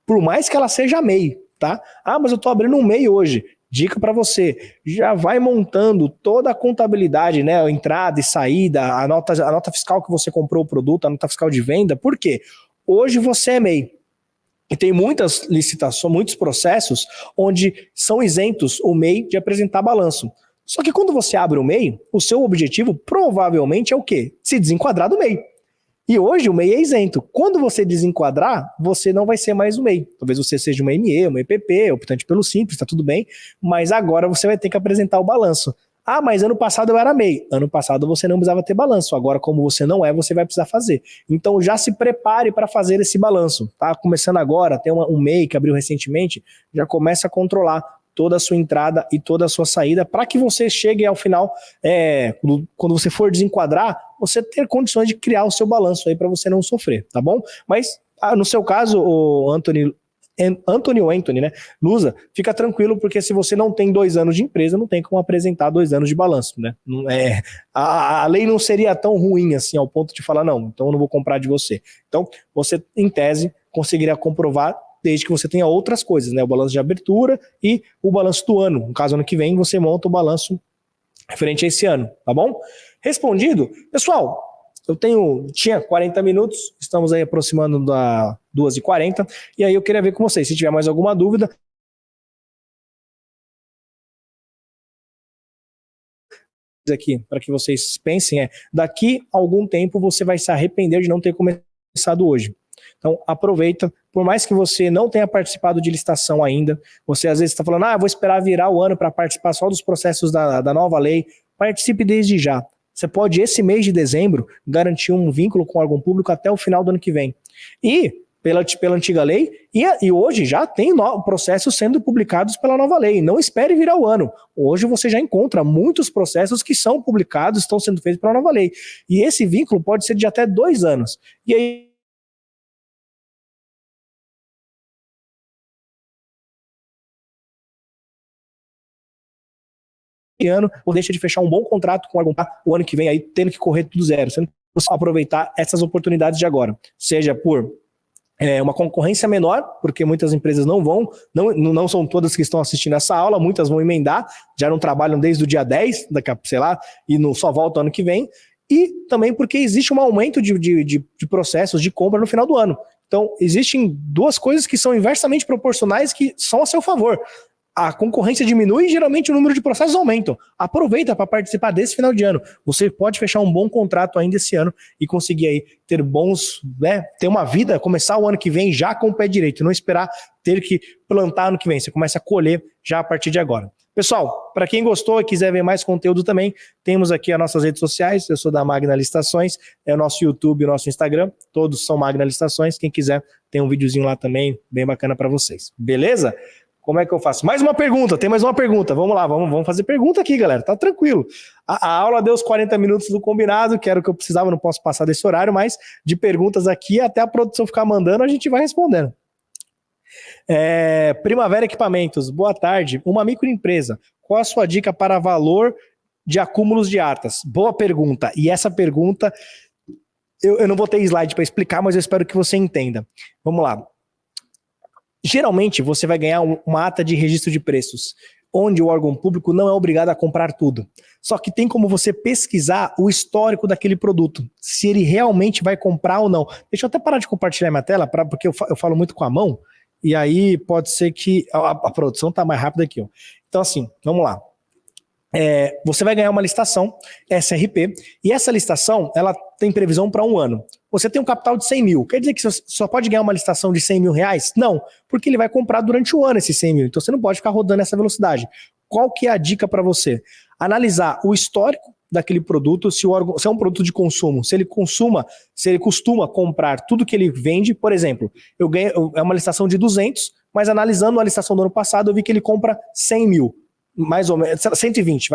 por mais que ela seja MEI, tá? Mas eu estou abrindo um MEI hoje. Dica para você, já vai montando toda a contabilidade, né, a entrada e saída, a nota fiscal que você comprou o produto, a nota fiscal de venda. Por quê? Hoje você é MEI e tem muitas licitações, muitos processos onde são isentos o MEI de apresentar balanço. Só que quando você abre o MEI, o seu objetivo provavelmente é o quê? Se desenquadrar do MEI. E hoje o MEI é isento. Quando você desenquadrar, você não vai ser mais o MEI. Talvez você seja uma ME, uma EPP, optante pelo Simples, tá tudo bem, mas agora você vai ter que apresentar o balanço. Mas ano passado eu era MEI. Ano passado você não precisava ter balanço. Agora, como você não é, você vai precisar fazer. Então já se prepare para fazer esse balanço. Tá começando agora, tem um MEI que abriu recentemente, já começa a controlar toda a sua entrada e toda a sua saída, para que você chegue ao final, quando você for desenquadrar, você ter condições de criar o seu balanço aí para você não sofrer, tá bom? Mas no seu caso, o Anthony, né? Lusa, fica tranquilo, porque se você não tem 2 anos de empresa, não tem como apresentar 2 anos de balanço, né? A lei não seria tão ruim assim, ao ponto de falar, não, então eu não vou comprar de você. Então, você, em tese, conseguiria comprovar desde que você tenha outras coisas, né? O balanço de abertura e o balanço do ano. No caso, ano que vem, você monta o balanço referente a esse ano, tá bom? Respondido? Pessoal, tinha 40 minutos, estamos aí aproximando da 2h40, e aí eu queria ver com vocês, se tiver mais alguma dúvida, aqui, para que vocês pensem, daqui a algum tempo você vai se arrepender de não ter começado hoje. Então, aproveita, por mais que você não tenha participado de licitação ainda, você às vezes está falando, vou esperar virar o ano para participar só dos processos da nova lei, participe desde já. Você pode, esse mês de dezembro, garantir um vínculo com o órgão público até o final do ano que vem. E, pela antiga lei, e hoje já tem processos sendo publicados pela nova lei. Não espere virar o ano. Hoje você já encontra muitos processos que são publicados, estão sendo feitos pela nova lei. E esse vínculo pode ser de até 2 anos. E aí, ano, ou deixa de fechar um bom contrato com o ano que vem, aí tendo que correr tudo zero. Você não pode aproveitar essas oportunidades de agora, seja por uma concorrência menor, porque muitas empresas não são todas que estão assistindo essa aula, muitas vão emendar, já não trabalham desde o dia 10, sei lá, e só voltam ano que vem, e também porque existe um aumento de processos de compra no final do ano. Então, existem 2 coisas que são inversamente proporcionais que são a seu favor. A concorrência diminui e geralmente o número de processos aumenta. Aproveita para participar desse final de ano. Você pode fechar um bom contrato ainda esse ano e conseguir aí ter ter uma vida, começar o ano que vem já com o pé direito, não esperar ter que plantar ano que vem. Você começa a colher já a partir de agora. Pessoal, para quem gostou e quiser ver mais conteúdo também, temos aqui as nossas redes sociais. Eu sou da Magna Licitações, é o nosso YouTube e o nosso Instagram. Todos são Magna Licitações. Quem quiser, tem um videozinho lá também, bem bacana para vocês. Beleza? Como é que eu faço? Mais uma pergunta, tem mais uma pergunta. Vamos lá, vamos fazer pergunta aqui, galera. Tá tranquilo. A aula deu os 40 minutos do combinado, que era o que eu precisava, não posso passar desse horário, mas de perguntas aqui, até a produção ficar mandando, a gente vai respondendo. Primavera Equipamentos, boa tarde. Uma microempresa, qual a sua dica para valor de acúmulos de atas? Boa pergunta. E essa pergunta, eu não vou ter slide para explicar, mas eu espero que você entenda. Vamos lá. Geralmente, você vai ganhar uma ata de registro de preços, onde o órgão público não é obrigado a comprar tudo. Só que tem como você pesquisar o histórico daquele produto, se ele realmente vai comprar ou não. Deixa eu até parar de compartilhar minha tela, porque eu falo muito com a mão, e aí pode ser que a produção está mais rápida aqui. Ó. Então assim, vamos lá. Você vai ganhar uma licitação, SRP, e essa licitação ela tem previsão para 1 ano. Você tem um capital de 100 mil, quer dizer que você só pode ganhar uma licitação de 100 mil reais? Não, porque ele vai comprar durante o ano esses 100 mil, então você não pode ficar rodando essa velocidade. Qual que é a dica para você? Analisar o histórico daquele produto, se é um produto de consumo, se ele costuma comprar tudo que ele vende. Por exemplo, é uma licitação de 200, mas analisando a licitação do ano passado, eu vi que ele compra 100 mil. Mais ou menos, 120,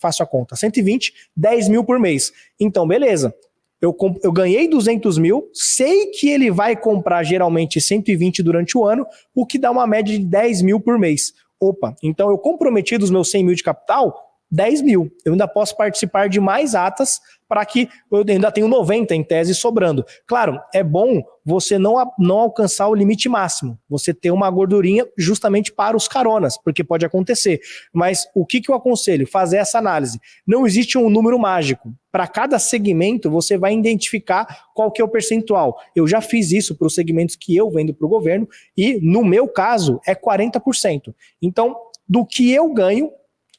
faço a conta, 120, 10 mil por mês. Então, beleza, eu ganhei 200 mil, sei que ele vai comprar geralmente 120 durante o ano, o que dá uma média de 10 mil por mês. Opa, então eu comprometi dos meus 100 mil de capital, 10 mil. Eu ainda posso participar de mais atas para que eu ainda tenho 90 em tese sobrando. Claro, é bom você não alcançar o limite máximo, você ter uma gordurinha justamente para os caronas, porque pode acontecer. Mas o que eu aconselho? Fazer essa análise. Não existe um número mágico. Para cada segmento, você vai identificar qual que é o percentual. Eu já fiz isso para os segmentos que eu vendo para o governo e, no meu caso, é 40%. Então, do que eu ganho,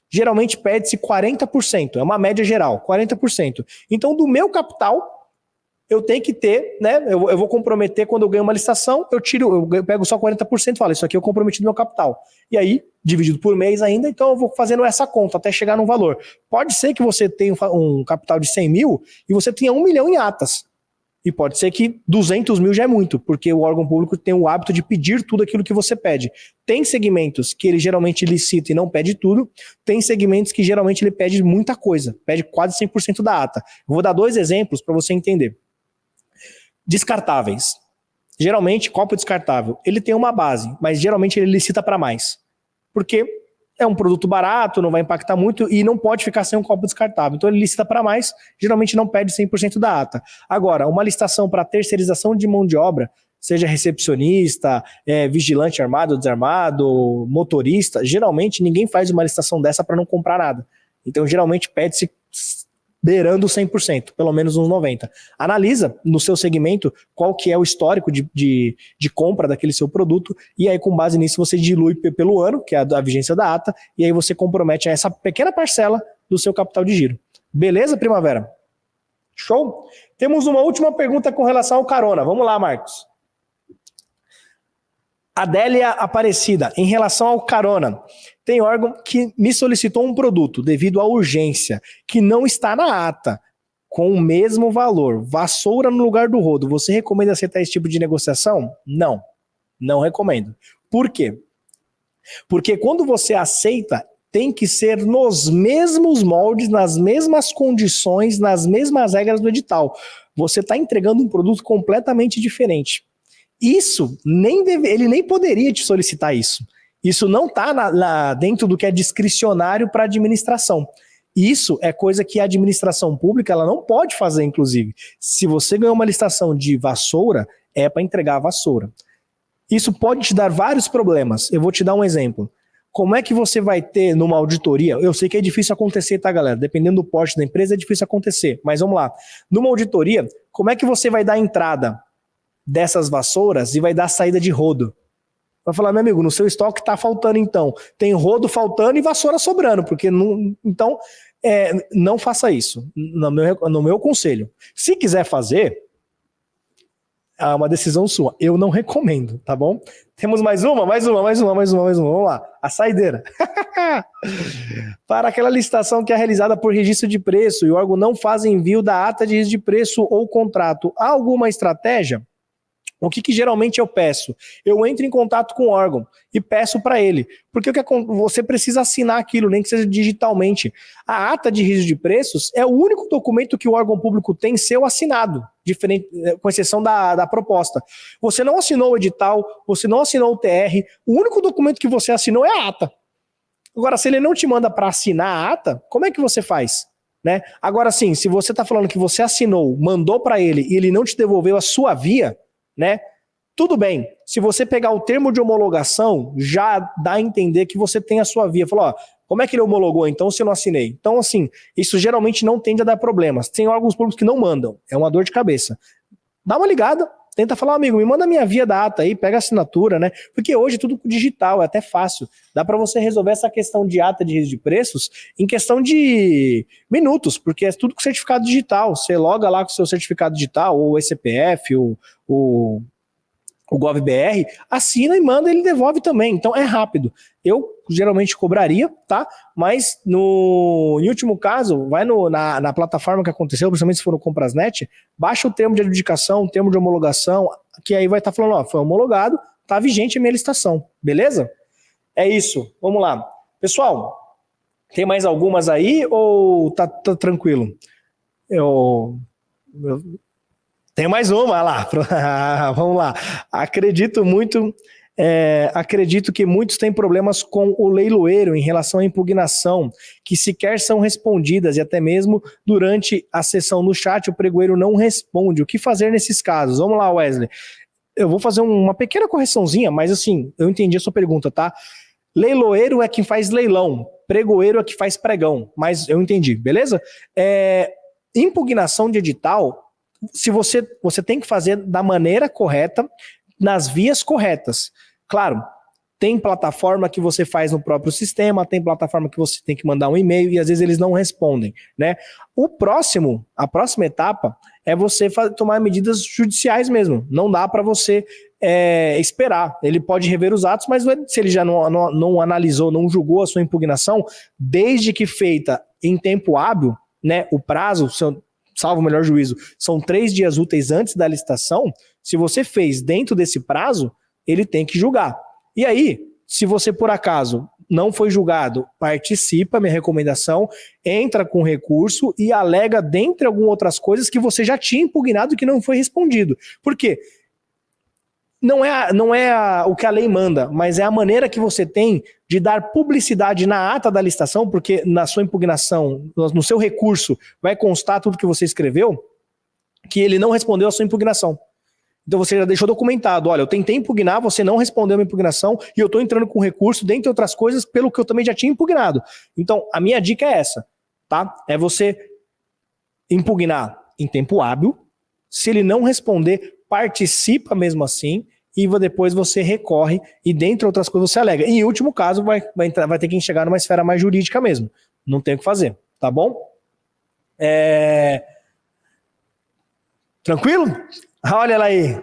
geralmente pede-se 40%, é uma média geral, 40%. Então, do meu capital, eu tenho que ter, né? Eu vou comprometer quando eu ganho uma licitação, eu pego só 40% e falo, isso aqui eu comprometi no meu capital. E aí, dividido por mês ainda, então eu vou fazendo essa conta até chegar num valor. Pode ser que você tenha um capital de 100 mil e você tenha 1 milhão em atas. E pode ser que 200 mil já é muito, porque o órgão público tem o hábito de pedir tudo aquilo que você pede. Tem segmentos que ele geralmente licita e não pede tudo, tem segmentos que geralmente ele pede muita coisa, pede quase 100% da ata. Eu vou dar 2 exemplos para você entender. Descartáveis. Geralmente, copo descartável, ele tem uma base, mas geralmente ele licita para mais. Porque é um produto barato, não vai impactar muito e não pode ficar sem um copo descartável. Então ele licita para mais, geralmente não pede 100% da ata. Agora, uma licitação para terceirização de mão de obra, seja recepcionista, vigilante armado, desarmado, motorista, geralmente ninguém faz uma licitação dessa para não comprar nada. Então geralmente pede-se beirando 100%, pelo menos uns 90%. Analisa no seu segmento qual que é o histórico de compra daquele seu produto, e aí com base nisso você dilui pelo ano, que é a vigência da ata, e aí você compromete essa pequena parcela do seu capital de giro. Beleza, Primavera? Show? Temos uma última pergunta com relação ao carona. Vamos lá, Marcos. Adélia Aparecida, em relação ao carona, tem órgão que me solicitou um produto devido à urgência, que não está na ata, com o mesmo valor, vassoura no lugar do rodo. Você recomenda aceitar esse tipo de negociação? Não, não recomendo. Por quê? Porque quando você aceita, tem que ser nos mesmos moldes, nas mesmas condições, nas mesmas regras do edital. Você está entregando um produto completamente diferente. Isso, ele nem poderia te solicitar isso. Isso não está dentro do que é discricionário para a administração. Isso é coisa que a administração pública ela não pode fazer, inclusive. Se você ganhou uma licitação de vassoura, é para entregar a vassoura. Isso pode te dar vários problemas. Eu vou te dar um exemplo. Como é que você vai ter numa auditoria? Eu sei que é difícil acontecer, tá, galera? Dependendo do porte da empresa, é difícil acontecer. Mas vamos lá. Numa auditoria, como é que você vai dar entrada dessas vassouras e vai dar saída de rodo? Vai falar, meu amigo, no seu estoque está faltando então. Tem rodo faltando e vassoura sobrando, porque não, então não faça isso, no meu conselho. Se quiser fazer, é uma decisão sua. Eu não recomendo, tá bom? Temos mais uma. Vamos lá, a saideira. Para aquela licitação que é realizada por registro de preço e o órgão não faz envio da ata de registro de preço ou contrato, há alguma estratégia? O que geralmente eu peço? Eu entro em contato com o órgão e peço para ele. Porque você precisa assinar aquilo, nem que seja digitalmente. A ata de registro de preços é o único documento que o órgão público tem seu assinado, diferente, com exceção da proposta. Você não assinou o edital, você não assinou o TR, o único documento que você assinou é a ata. Agora, se ele não te manda para assinar a ata, como é que você faz? Né? Agora sim, se você está falando que você assinou, mandou para ele e ele não te devolveu a sua via, né? Tudo bem. Se você pegar o termo de homologação, já dá a entender que você tem a sua via. Falou, ó, como é que ele homologou então se eu não assinei? Então, assim, isso geralmente não tende a dar problemas. Tem órgãos públicos que não mandam. É uma dor de cabeça. Dá uma ligada. Tenta falar, amigo, me manda a minha via da ata aí, pega a assinatura, né? Porque hoje é tudo digital, é até fácil. Dá para você resolver essa questão de ata de registro de preços em questão de minutos, porque é tudo com certificado digital. Você loga lá com o seu certificado digital, ou o CPF, o GovBR, assina e manda, ele devolve também. Então é rápido. Eu geralmente cobraria, tá? Mas em último caso, vai na plataforma que aconteceu, principalmente se for no Comprasnet, baixa o termo de adjudicação, o termo de homologação, que aí vai estar falando, ó, foi homologado, tá vigente a minha licitação, beleza? É isso, vamos lá. Pessoal, tem mais algumas aí ou tá tranquilo? Tem mais uma, lá. Vamos lá. Acredito que muitos têm problemas com o leiloeiro em relação à impugnação, que sequer são respondidas e até mesmo durante a sessão no chat o pregoeiro não responde. O que fazer nesses casos? Vamos lá, Wesley. Eu vou fazer uma pequena correçãozinha, mas assim, eu entendi a sua pergunta, tá? Leiloeiro é quem faz leilão, pregoeiro é quem faz pregão, mas eu entendi, beleza? Impugnação de edital, se você tem que fazer da maneira correta, nas vias corretas. Claro, tem plataforma que você faz no próprio sistema, tem plataforma que você tem que mandar um e-mail e às vezes eles não respondem, né? A próxima etapa é você tomar medidas judiciais mesmo. Não dá para você esperar. Ele pode rever os atos, mas se ele já não analisou, não julgou a sua impugnação, desde que feita em tempo hábil, né? O prazo, salvo o melhor juízo, são 3 dias úteis antes da licitação. Se você fez dentro desse prazo, ele tem que julgar. E aí, se você por acaso não foi julgado, participa, minha recomendação, entra com recurso e alega dentre algumas outras coisas que você já tinha impugnado e que não foi respondido. Por quê? Não é o que a lei manda, mas é a maneira que você tem de dar publicidade na ata da licitação, porque na sua impugnação, no seu recurso, vai constar tudo que você escreveu, que ele não respondeu a sua impugnação. Então você já deixou documentado, olha, eu tentei impugnar, você não respondeu a minha impugnação e eu estou entrando com recurso, dentre outras coisas, pelo que eu também já tinha impugnado. Então, a minha dica é essa, tá? É você impugnar em tempo hábil, se ele não responder, participa mesmo assim, e depois você recorre e, dentre outras coisas, você alega. E, em último caso, vai ter que chegar numa esfera mais jurídica mesmo. Não tem o que fazer, tá bom? Tranquilo? Olha ela aí.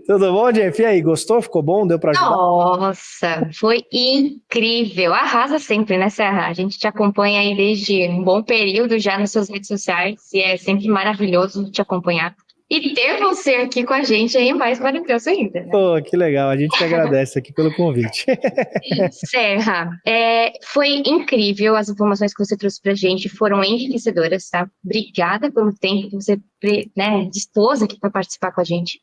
Tudo bom, Jeff? E aí, gostou? Ficou bom? Deu pra ajudar? Nossa, foi incrível. Arrasa sempre, né, Serra? A gente te acompanha aí desde um bom período já nas suas redes sociais e é sempre maravilhoso te acompanhar. E ter você aqui com a gente aí é mais maravilhoso ainda, né? Pô, que legal. A gente que agradece aqui pelo convite. Serra, foi incrível. As informações que você trouxe pra gente foram enriquecedoras, tá? Obrigada pelo tempo que você, né, dispôs aqui para participar com a gente.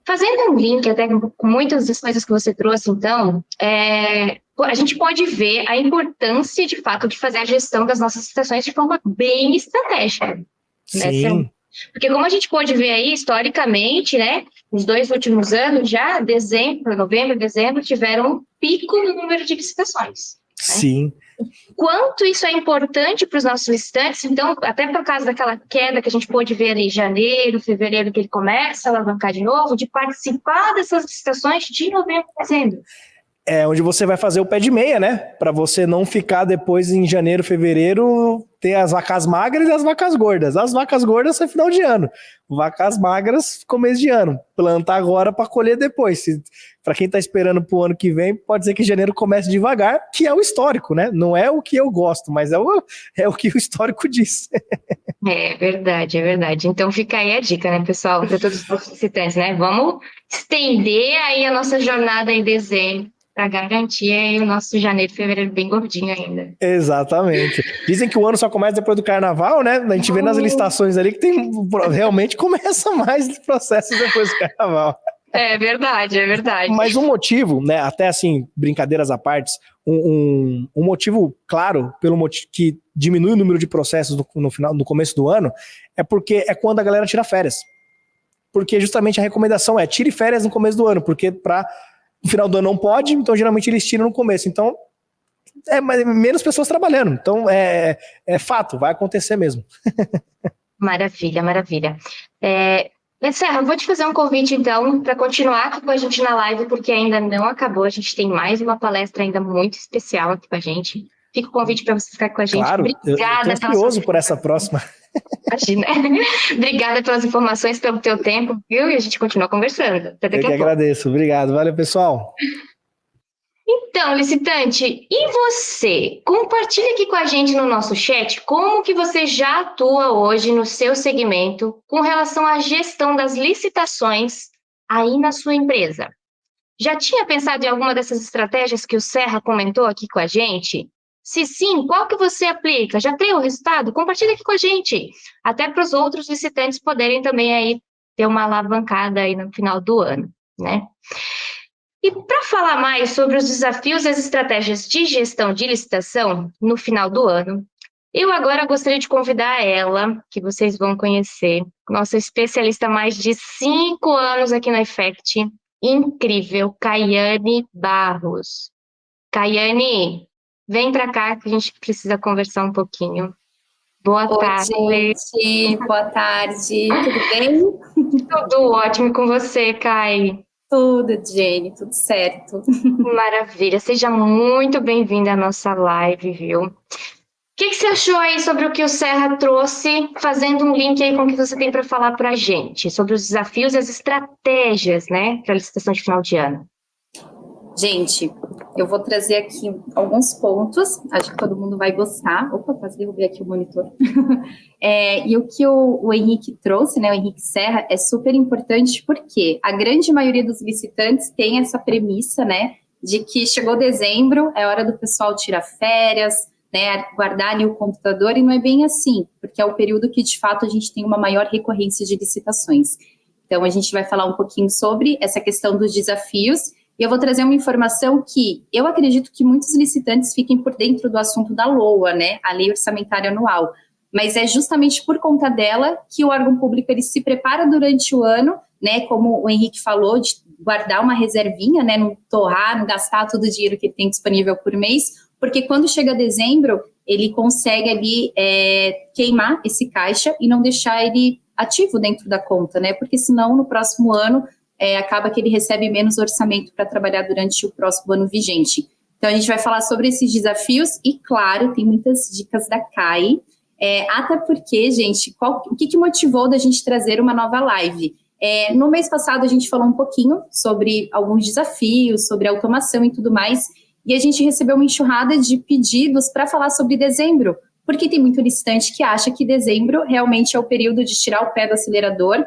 Fazendo um link até com muitas das coisas que você trouxe, então, a gente pode ver a importância, de fato, de fazer a gestão das nossas licitações de forma bem estratégica. Sim. Né? Porque como a gente pode ver aí, historicamente, né, nos 2 últimos anos, já novembro, dezembro, tiveram um pico no número de licitações. Sim. Né? Quanto isso é importante para os nossos licitantes, então, até por causa daquela queda que a gente pôde ver ali em janeiro, fevereiro, que ele começa a alavancar de novo, de participar dessas licitações de novembro e dezembro. Onde você vai fazer o pé de meia, né? Para você não ficar depois em janeiro, fevereiro, ter as vacas magras e as vacas gordas. As vacas gordas é final de ano. Vacas magras, começo de ano. Planta agora para colher depois. Para quem está esperando para o ano que vem, pode ser que janeiro comece devagar, que é o histórico, né? Não é o que eu gosto, mas é o que o histórico diz. É verdade, é verdade. Então fica aí a dica, né, pessoal, para todos os participantes, né? Vamos estender aí a nossa jornada em dezembro para garantir aí o nosso janeiro e fevereiro bem gordinho ainda. Exatamente. Dizem que o ano só começa depois do carnaval, né? A gente vê nas licitações ali que realmente começa mais processos depois do carnaval. É verdade, é verdade. Mas um motivo, né? Até assim, brincadeiras à parte, um motivo claro pelo motivo que diminui o número de processos no começo do ano é porque é quando a galera tira férias. Porque justamente a recomendação é tire férias no começo do ano, porque no final do ano não pode, então geralmente eles tiram no começo. Então menos pessoas trabalhando. Então é fato, vai acontecer mesmo. Maravilha, maravilha. Serra, eu vou te fazer um convite, então, para continuar aqui com a gente na live, porque ainda não acabou. A gente tem mais uma palestra ainda muito especial aqui com a gente. Fica o convite para você ficar com a gente. Claro, Obrigada. Eu tô ansioso por essa próxima. Imagina. Obrigada pelas informações, pelo teu tempo, viu? E a gente continua conversando. Até daqui Eu que a pouco. agradeço. Obrigado. Valeu, pessoal. Então, licitante, e você? Compartilha aqui com a gente no nosso chat como que você já atua hoje no seu segmento com relação à gestão das licitações aí na sua empresa. Já tinha pensado em alguma dessas estratégias que o Serra comentou aqui com a gente? Se sim, qual que você aplica? Já tem o resultado? Compartilha aqui com a gente, até para os outros licitantes poderem também aí ter uma alavancada aí no final do ano, né? E para falar mais sobre os desafios e as estratégias de gestão de licitação no final do ano, eu agora gostaria de convidar ela, que vocês vão conhecer, nossa especialista há mais de 5 anos aqui na Effect, incrível, Caiane Barros. Caiane, vem para cá que a gente precisa conversar um pouquinho. Boa tarde. Gente, boa tarde, tudo bem? Tudo ótimo com você, Kai. Tudo, Jenny, tudo certo. Maravilha, seja muito bem-vinda à nossa live, viu? O que você achou aí sobre o que o Serra trouxe, fazendo um link aí com o que você tem para falar para a gente, sobre os desafios e as estratégias, né, para a licitação de final de ano? Gente, eu vou trazer aqui alguns pontos, acho que todo mundo vai gostar. Opa, quase derrubei aqui o monitor. E o que o Henrique trouxe, né, o Henrique Serra, é super importante porque a grande maioria dos licitantes tem essa premissa, né, de que chegou dezembro, é hora do pessoal tirar férias, né, guardar ali o computador, e não é bem assim, porque é o período que, de fato, a gente tem uma maior recorrência de licitações. Então, a gente vai falar um pouquinho sobre essa questão dos desafios. E eu vou trazer uma informação que eu acredito que muitos licitantes fiquem por dentro do assunto da LOA, né, a Lei Orçamentária Anual, mas é justamente por conta dela que o órgão público ele se prepara durante o ano, né, como o Henrique falou, de guardar uma reservinha, né, não torrar, não gastar todo o dinheiro que ele tem disponível por mês, porque quando chega dezembro, ele consegue ali queimar esse caixa e não deixar ele ativo dentro da conta, né, porque senão no próximo ano acaba que ele recebe menos orçamento para trabalhar durante o próximo ano vigente. Então, a gente vai falar sobre esses desafios e, claro, tem muitas dicas da CAI, até porque, gente, o que motivou da gente trazer uma nova live? No mês passado, a gente falou um pouquinho sobre alguns desafios, sobre automação e tudo mais, e a gente recebeu uma enxurrada de pedidos para falar sobre dezembro, porque tem muito licitante que acha que dezembro realmente é o período de tirar o pé do acelerador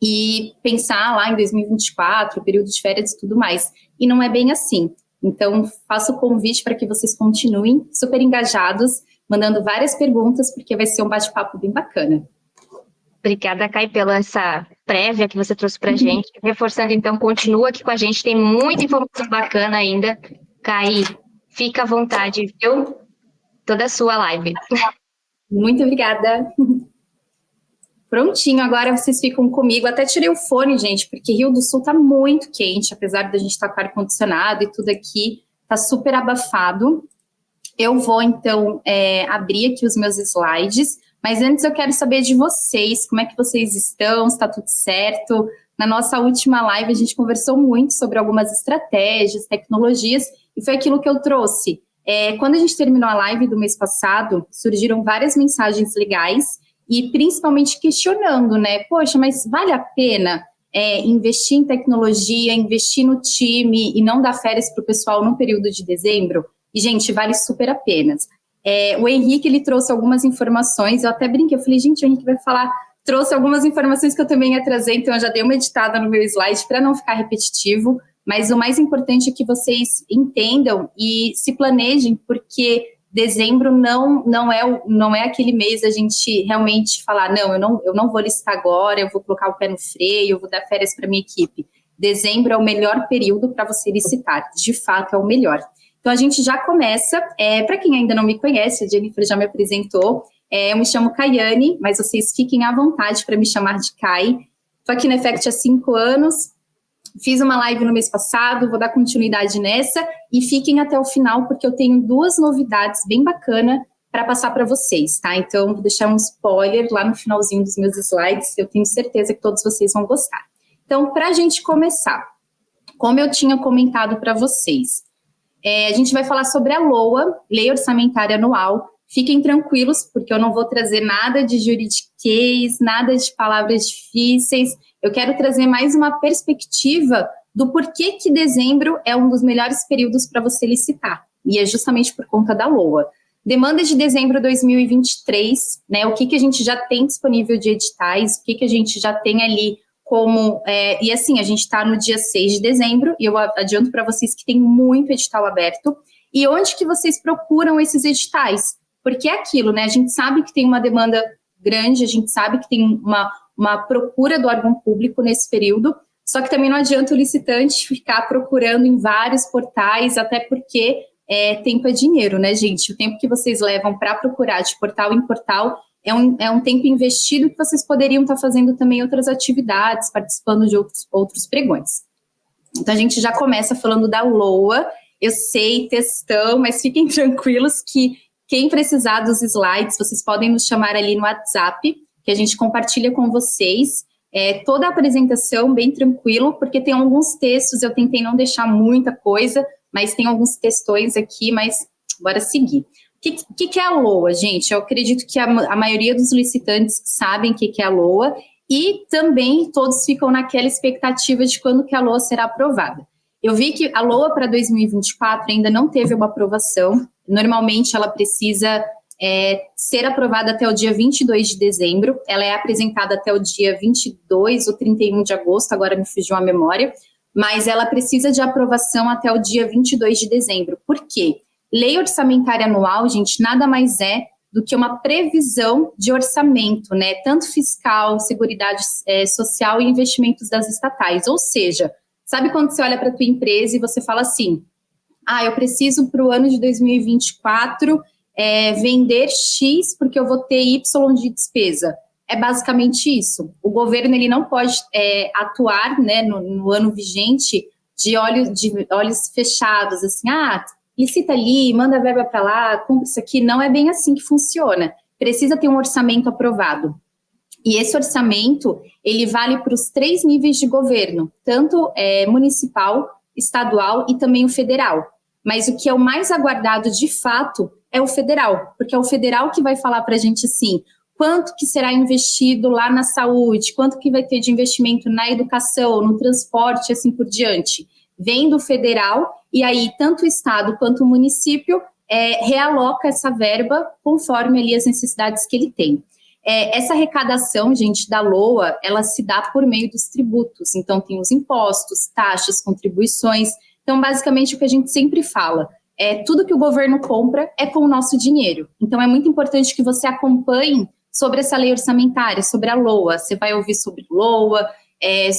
e pensar lá em 2024, período de férias e tudo mais. E não é bem assim. Então, faço o convite para que vocês continuem super engajados, mandando várias perguntas, porque vai ser um bate-papo bem bacana. Obrigada, Kai, pela essa prévia que você trouxe para a gente. Reforçando, então, continua aqui com a gente, tem muita informação bacana ainda. Kai, fica à vontade, viu? Toda a sua live. Muito obrigada. Prontinho, agora vocês ficam comigo. Até tirei o fone, gente, porque Rio do Sul tá muito quente, apesar da gente estar com ar-condicionado e tudo aqui, tá super abafado. Eu vou, então, abrir aqui os meus slides, mas antes eu quero saber de vocês, como é que vocês estão, se tá tudo certo. Na nossa última live a gente conversou muito sobre algumas estratégias, tecnologias, e foi aquilo que eu trouxe. Quando a gente terminou a live do mês passado, surgiram várias mensagens legais, e principalmente questionando, né? Poxa, mas vale a pena investir em tecnologia, investir no time e não dar férias para o pessoal no período de dezembro? E, gente, vale super a pena. O Henrique, ele trouxe algumas informações, eu até brinquei, eu falei, gente, o Henrique vai falar, trouxe algumas informações que eu também ia trazer, então eu já dei uma editada no meu slide para não ficar repetitivo, mas o mais importante é que vocês entendam e se planejem, porque dezembro não é aquele mês da gente realmente falar, eu não vou listar agora, eu vou colocar o pé no freio, eu vou dar férias para minha equipe. Dezembro é o melhor período para você licitar, de fato é o melhor. Então a gente já começa, para quem ainda não me conhece, a Jennifer já me apresentou, eu me chamo Kaiane, mas vocês fiquem à vontade para me chamar de Kai. Estou aqui no Effect há 5 anos, fiz uma live no mês passado, vou dar continuidade nessa e fiquem até o final porque eu tenho 2 novidades bem bacanas para passar para vocês, tá? Então, vou deixar um spoiler lá no finalzinho dos meus slides, eu tenho certeza que todos vocês vão gostar. Então, para a gente começar, como eu tinha comentado para vocês, a gente vai falar sobre a LOA, Lei Orçamentária Anual. Fiquem tranquilos, porque eu não vou trazer nada de juridiquês, nada de palavras difíceis. Eu quero trazer mais uma perspectiva do porquê que dezembro é um dos melhores períodos para você licitar. E é justamente por conta da LOA. Demanda de dezembro de 2023, né? O que a gente já tem disponível de editais, o que a gente já tem ali como... e assim, a gente está no dia 6 de dezembro, e eu adianto para vocês que tem muito edital aberto. E onde que vocês procuram esses editais? Porque é aquilo, né? A gente sabe que tem uma demanda grande, a gente sabe que tem uma procura do órgão público nesse período, só que também não adianta o licitante ficar procurando em vários portais, até porque tempo é dinheiro, né, gente? O tempo que vocês levam para procurar de portal em portal é um tempo investido que vocês poderiam estar fazendo também outras atividades, participando de outros pregões. Então, a gente já começa falando da LOA. Eu sei, textão, mas fiquem tranquilos que quem precisar dos slides, vocês podem nos chamar ali no WhatsApp, que a gente compartilha com vocês. Toda a apresentação bem tranquilo, porque tem alguns textos, eu tentei não deixar muita coisa, mas tem alguns textões aqui, mas bora seguir. O que é a LOA, gente? Eu acredito que a maioria dos licitantes sabem o que é a LOA e também todos ficam naquela expectativa de quando que a LOA será aprovada. Eu vi que a LOA para 2024 ainda não teve uma aprovação. Normalmente ela precisa ser aprovada até o dia 22 de dezembro. Ela é apresentada até o dia 22 ou 31 de agosto, agora me fugiu a memória. Mas ela precisa de aprovação até o dia 22 de dezembro. Por quê? Lei orçamentária anual, gente, nada mais é do que uma previsão de orçamento, né? Tanto fiscal, seguridade social e investimentos das estatais. Ou seja, sabe quando você olha para a tua empresa e você fala assim, eu preciso para o ano de 2024 vender X porque eu vou ter Y de despesa. É basicamente isso. O governo ele não pode atuar, né, no ano vigente de olhos fechados, assim, licita ali, manda a verba para lá, cumpre isso aqui. Não é bem assim que funciona. Precisa ter um orçamento aprovado. E esse orçamento, ele vale para os 3 níveis de governo, tanto municipal, estadual e também o federal. Mas o que é o mais aguardado, de fato, é o federal, porque é o federal que vai falar para a gente, assim, quanto que será investido lá na saúde, quanto que vai ter de investimento na educação, no transporte, assim por diante. Vem do federal, e aí tanto o estado quanto o município realoca essa verba conforme ali as necessidades que ele tem. Essa arrecadação, gente, da LOA, ela se dá por meio dos tributos. Então, tem os impostos, taxas, contribuições. Então, basicamente, o que a gente sempre fala, tudo que o governo compra é com o nosso dinheiro. Então, é muito importante que você acompanhe sobre essa lei orçamentária, sobre a LOA. Você vai ouvir sobre LOA,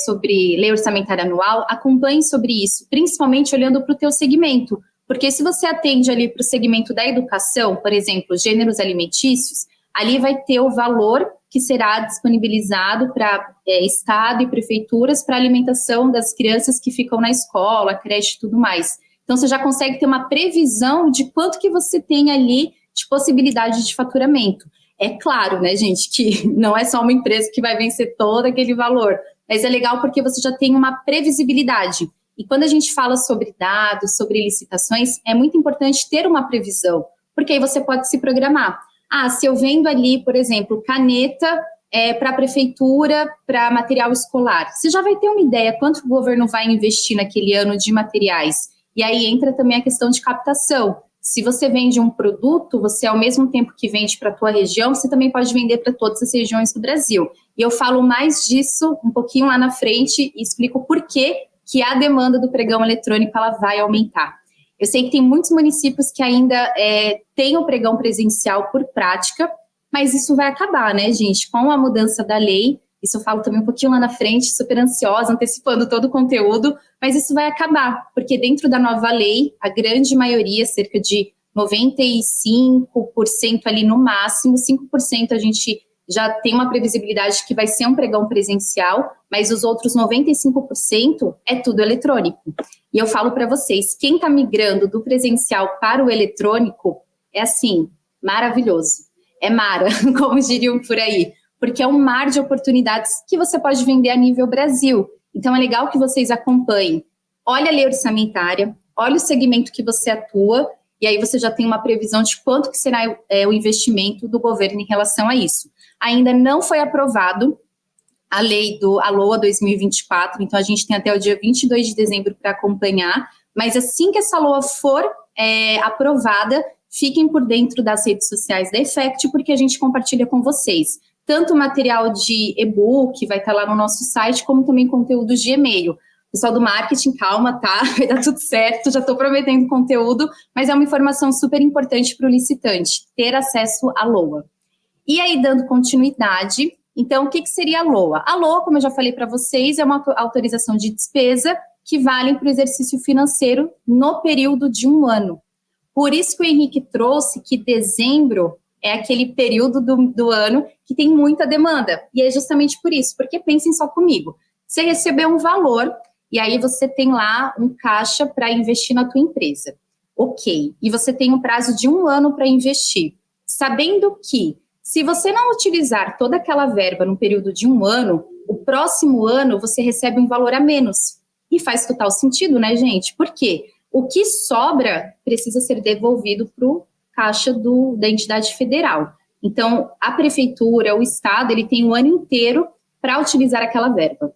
sobre lei orçamentária anual, acompanhe sobre isso, principalmente olhando para o teu segmento. Porque se você atende ali para o segmento da educação, por exemplo, gêneros alimentícios, ali vai ter o valor que será disponibilizado para Estado e prefeituras para alimentação das crianças que ficam na escola, creche e tudo mais. Então, você já consegue ter uma previsão de quanto que você tem ali de possibilidade de faturamento. É claro, né, gente, que não é só uma empresa que vai vencer todo aquele valor, mas é legal porque você já tem uma previsibilidade. E quando a gente fala sobre dados, sobre licitações, é muito importante ter uma previsão, porque aí você pode se programar. Se eu vendo ali, por exemplo, caneta para a prefeitura, para material escolar, você já vai ter uma ideia quanto o governo vai investir naquele ano de materiais. E aí entra também a questão de captação. Se você vende um produto, você, ao mesmo tempo que vende para a tua região, você também pode vender para todas as regiões do Brasil. E eu falo mais disso um pouquinho lá na frente e explico por que a demanda do pregão eletrônico ela vai aumentar. Eu sei que tem muitos municípios que ainda têm o pregão presencial por prática, mas isso vai acabar, né, gente? Com a mudança da lei, isso eu falo também um pouquinho lá na frente, super ansiosa, antecipando todo o conteúdo, mas isso vai acabar, porque dentro da nova lei, a grande maioria, cerca de 95% ali no máximo, 5% a gente já tem uma previsibilidade que vai ser um pregão presencial, mas os outros 95% é tudo eletrônico. E eu falo para vocês, quem está migrando do presencial para o eletrônico é assim, maravilhoso. É mara, como diriam por aí, porque é um mar de oportunidades que você pode vender a nível Brasil. Então é legal que vocês acompanhem. Olha a lei orçamentária, olha o segmento que você atua, e aí você já tem uma previsão de quanto que será o investimento do governo em relação a isso. Ainda não foi aprovado a lei do ALOA 2024, então a gente tem até o dia 22 de dezembro para acompanhar, mas assim que essa LOA for aprovada, fiquem por dentro das redes sociais da Effect, porque a gente compartilha com vocês tanto material de e-book, vai estar lá no nosso site, como também conteúdos de e-mail. Pessoal do marketing, calma, tá? Vai dar tudo certo, já estou prometendo conteúdo, mas é uma informação super importante para o licitante, ter acesso à LOA. E aí, dando continuidade, então, o que seria a LOA? A LOA, como eu já falei para vocês, é uma autorização de despesa que vale para o exercício financeiro no período de 1 ano. Por isso que o Henrique trouxe que dezembro é aquele período do ano que tem muita demanda. E é justamente por isso, porque pensem só comigo. Você recebeu um valor e aí você tem lá um caixa para investir na tua empresa. Ok. E você tem um prazo de 1 ano para investir. Sabendo que se você não utilizar toda aquela verba no período de 1 ano, o próximo ano você recebe um valor a menos. E faz total sentido, né, gente? Por quê? O que sobra precisa ser devolvido para o caixa da entidade federal. Então, a prefeitura, o estado, ele tem um ano inteiro para utilizar aquela verba.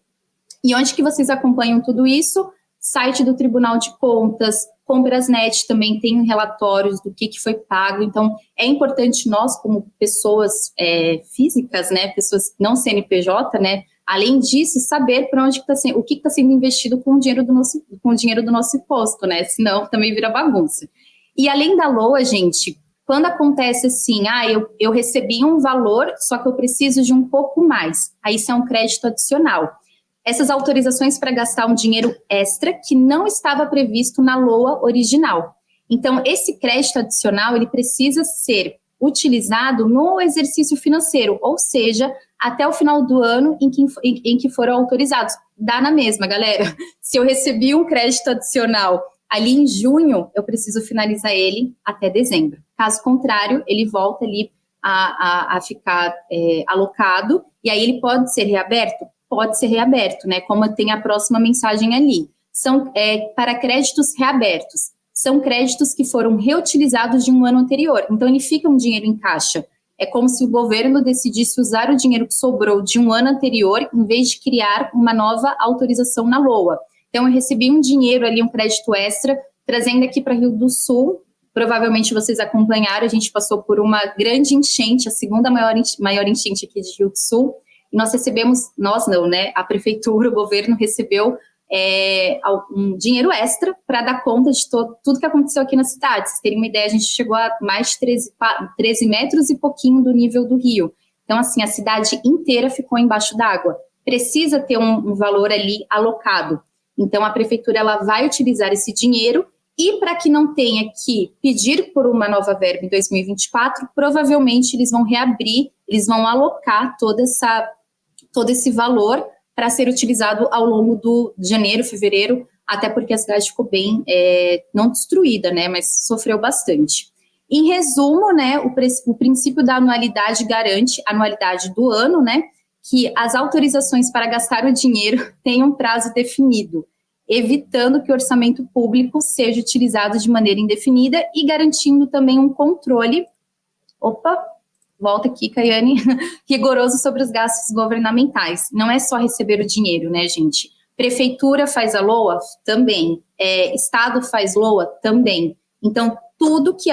E onde que vocês acompanham tudo isso? Site do Tribunal de Contas, Comprasnet também tem relatórios do que foi pago. Então, é importante nós, como pessoas físicas, né, pessoas não CNPJ, né, além disso, saber para onde o que está sendo investido com o dinheiro do nosso imposto, né? Senão também vira bagunça. E além da LOA, gente, quando acontece assim, eu recebi um valor, só que eu preciso de um pouco mais. Aí isso é um crédito adicional. Essas autorizações para gastar um dinheiro extra que não estava previsto na LOA original. Então, esse crédito adicional, ele precisa ser utilizado no exercício financeiro, ou seja, até o final do ano em que foram autorizados. Dá na mesma, galera. Se eu recebi um crédito adicional ali em junho, eu preciso finalizar ele até dezembro. Caso contrário, ele volta ali a ficar alocado, e aí ele pode ser reaberto? Pode ser reaberto, né? Como tem a próxima mensagem ali. São para créditos reabertos. São créditos que foram reutilizados de um ano anterior. Então, ele fica um dinheiro em caixa. É como se o governo decidisse usar o dinheiro que sobrou de um ano anterior, em vez de criar uma nova autorização na LOA. Então, eu recebi um dinheiro ali, um crédito extra, trazendo aqui para Rio do Sul. Provavelmente vocês acompanharam, a gente passou por uma grande enchente, a segunda maior enchente aqui de Rio do Sul. E nós recebemos, nós não, né? A prefeitura, o governo recebeu um dinheiro extra para dar conta de tudo que aconteceu aqui na cidade. Vocês terem uma ideia, a gente chegou a mais de 13 metros e pouquinho do nível do rio. Então, assim, a cidade inteira ficou embaixo d'água. Precisa ter um valor ali alocado. Então, a prefeitura ela vai utilizar esse dinheiro e para que não tenha que pedir por uma nova verba em 2024, provavelmente eles vão reabrir, eles vão alocar todo esse valor para ser utilizado ao longo de janeiro, fevereiro, até porque a cidade ficou bem, não destruída, né, mas sofreu bastante. Em resumo, né, o princípio da anualidade garante a anualidade do ano, né, que as autorizações para gastar o dinheiro tenham um prazo definido, evitando que o orçamento público seja utilizado de maneira indefinida e garantindo também um controle, volta aqui, Caiane, rigoroso sobre os gastos governamentais. Não é só receber o dinheiro, né, gente? Prefeitura faz a LOA? Também. Estado faz LOA? Também. Então, tudo que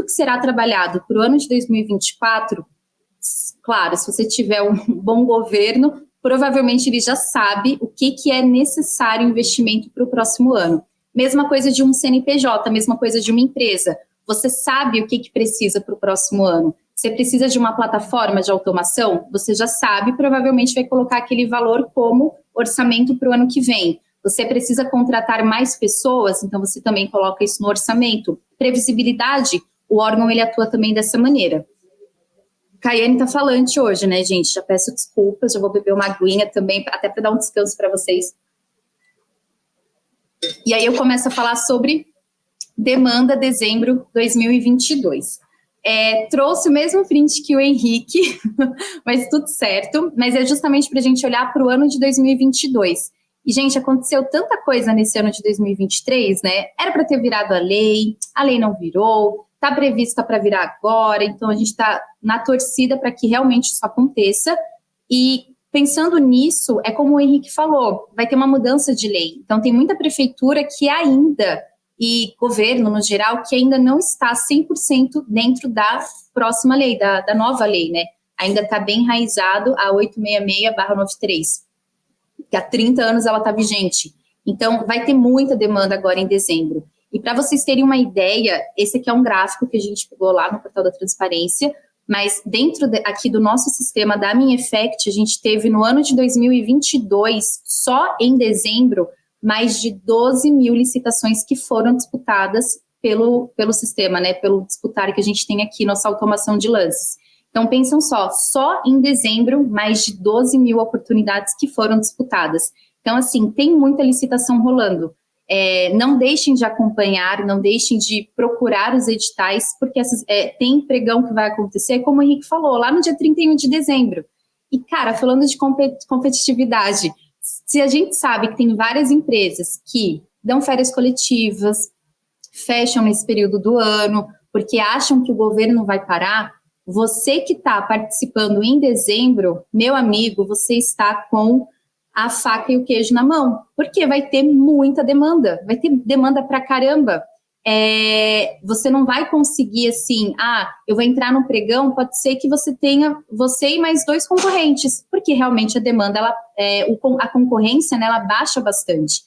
será trabalhado para o ano de 2024, claro, se você tiver um bom governo, provavelmente ele já sabe o que é necessário investimento para o próximo ano. Mesma coisa de um CNPJ, mesma coisa de uma empresa. Você sabe o que precisa para o próximo ano. Você precisa de uma plataforma de automação? Você já sabe, provavelmente vai colocar aquele valor como orçamento para o ano que vem. Você precisa contratar mais pessoas, então você também coloca isso no orçamento. Previsibilidade, o órgão ele atua também dessa maneira. Caiane tá falante hoje, né, gente? Já peço desculpas, já vou beber uma aguinha também, até para dar um descanso para vocês. E aí eu começo a falar sobre demanda dezembro 2022. Trouxe o mesmo print que o Henrique, mas tudo certo. Mas é justamente para a gente olhar para o ano de 2022. E, gente, aconteceu tanta coisa nesse ano de 2023, né? Era para ter virado a lei não virou, está prevista para virar agora, então a gente está na torcida para que realmente isso aconteça. E pensando nisso, é como o Henrique falou, vai ter uma mudança de lei. Então tem muita prefeitura que ainda, e governo no geral, que ainda não está 100% dentro da próxima lei, da nova lei, né? Ainda está bem enraizado a 866/93, que há 30 anos ela está vigente. Então vai ter muita demanda agora em dezembro. E para vocês terem uma ideia, esse aqui é um gráfico que a gente pegou lá no portal da transparência, mas dentro aqui do nosso sistema da Minefect, a gente teve no ano de 2022, só em dezembro, mais de 12 mil licitações que foram disputadas pelo sistema, né, pelo disputário que a gente tem aqui, nossa automação de lances. Então, pensam só em dezembro, mais de 12 mil oportunidades que foram disputadas. Então, assim, tem muita licitação rolando. Não deixem de acompanhar, não deixem de procurar os editais, porque tem pregão que vai acontecer, como o Henrique falou, lá no dia 31 de dezembro. E, cara, falando de competitividade, se a gente sabe que tem várias empresas que dão férias coletivas, fecham nesse período do ano, porque acham que o governo vai parar, você que está participando em dezembro, meu amigo, você está com a faca e o queijo na mão, porque vai ter muita demanda, vai ter demanda pra caramba. Você não vai conseguir assim, eu vou entrar no pregão, pode ser que você tenha você e mais 2 concorrentes, porque realmente a demanda, a concorrência, né, ela baixa bastante,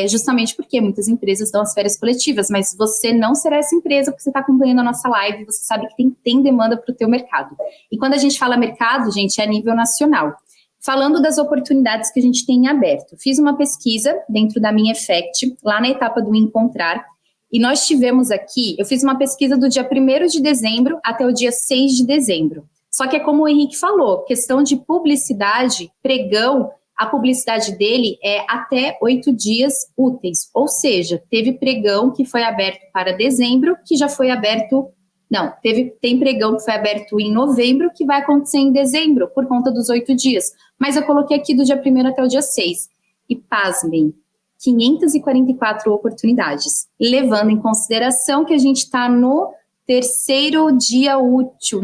justamente porque muitas empresas dão as férias coletivas, mas você não será essa empresa, porque você está acompanhando a nossa live, você sabe que tem demanda para o teu mercado. E quando a gente fala mercado, gente, é a nível nacional. Falando das oportunidades que a gente tem em aberto, fiz uma pesquisa dentro da Minefect, lá na etapa do Encontrar, e nós tivemos aqui, eu fiz uma pesquisa do dia 1º de dezembro até o dia 6 de dezembro. Só que é como o Henrique falou, questão de publicidade, pregão, a publicidade dele é até 8 dias úteis, ou seja, teve pregão que foi aberto para dezembro, que já foi aberto... Não, tem pregão que foi aberto em novembro, que vai acontecer em dezembro, por conta dos 8 dias. Mas eu coloquei aqui do dia 1º até o dia 6. E pasmem, 544 oportunidades, levando em consideração que a gente está no 4º dia útil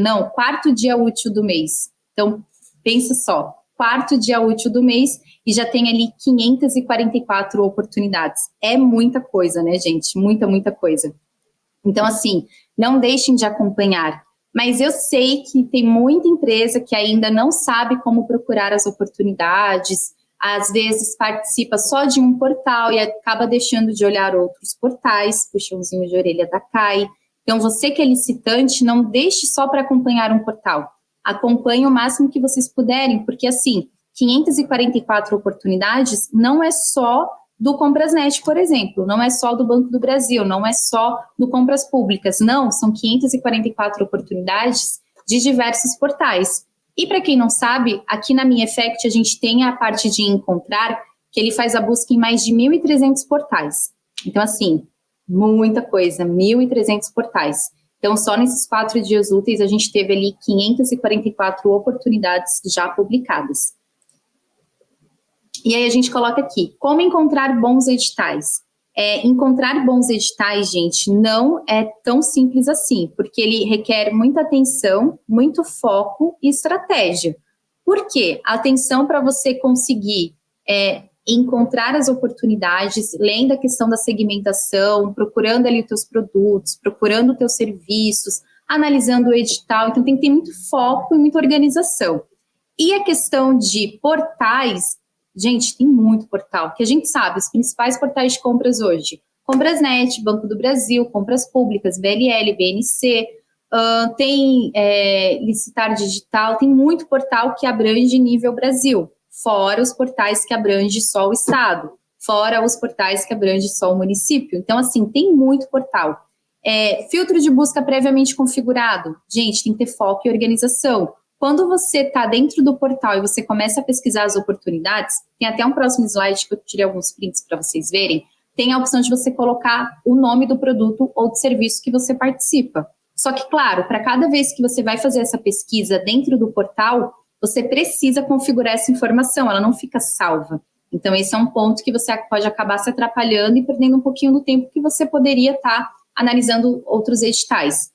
do mês. Então, pensa só, 4º dia útil do mês e já tem ali 544 oportunidades. É muita coisa, né, gente? Muita coisa. Então, assim, não deixem de acompanhar. Mas eu sei que tem muita empresa que ainda não sabe como procurar as oportunidades, às vezes participa só de um portal e acaba deixando de olhar outros portais, puxãozinho de orelha da CAI. Então, você que é licitante, não deixe só para acompanhar um portal. Acompanhe o máximo que vocês puderem, porque, assim, 544 oportunidades não é só do Comprasnet, por exemplo, não é só do Banco do Brasil, não é só do Compras Públicas, não, são 544 oportunidades de diversos portais. E para quem não sabe, aqui na Minefect a gente tem a parte de Encontrar, que ele faz a busca em mais de 1.300 portais. Então, assim, muita coisa, 1.300 portais. Então, só nesses 4 dias úteis a gente teve ali 544 oportunidades já publicadas. E aí a gente coloca aqui, como encontrar bons editais? Encontrar bons editais, gente, não é tão simples assim, porque ele requer muita atenção, muito foco e estratégia. Por quê? Atenção para você conseguir encontrar as oportunidades, lendo a questão da segmentação, procurando ali os teus produtos, procurando os teus serviços, analisando o edital. Então, tem que ter muito foco e muita organização. E a questão de portais, gente, tem muito portal, que a gente sabe, os principais portais de compras hoje, Comprasnet, Banco do Brasil, Compras Públicas, BLL, BNC, tem Licitar Digital, tem muito portal que abrange nível Brasil, fora os portais que abrange só o estado, fora os portais que abrange só o município. Então, assim, tem muito portal. Filtro de busca previamente configurado, gente, tem que ter foco e organização. Quando você está dentro do portal e você começa a pesquisar as oportunidades, tem até um próximo slide que eu tirei alguns prints para vocês verem, tem a opção de você colocar o nome do produto ou do serviço que você participa. Só que, claro, para cada vez que você vai fazer essa pesquisa dentro do portal, você precisa configurar essa informação, ela não fica salva. Então, esse é um ponto que você pode acabar se atrapalhando e perdendo um pouquinho do tempo que você poderia estar analisando outros editais.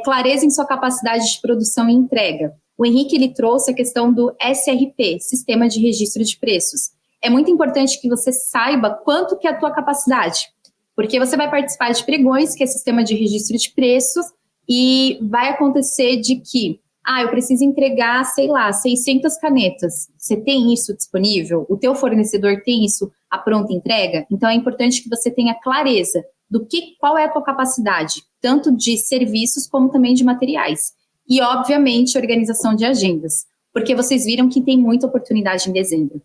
Clareza em sua capacidade de produção e entrega. O Henrique, ele trouxe a questão do SRP, Sistema de Registro de Preços. É muito importante que você saiba quanto que é a tua capacidade, porque você vai participar de pregões, que é Sistema de Registro de Preços, e vai acontecer de que, eu preciso entregar, sei lá, 600 canetas. Você tem isso disponível? O teu fornecedor tem isso à pronta entrega? Então, é importante que você tenha clareza qual é a tua capacidade, tanto de serviços como também de materiais. E, obviamente, organização de agendas, porque vocês viram que tem muita oportunidade em dezembro.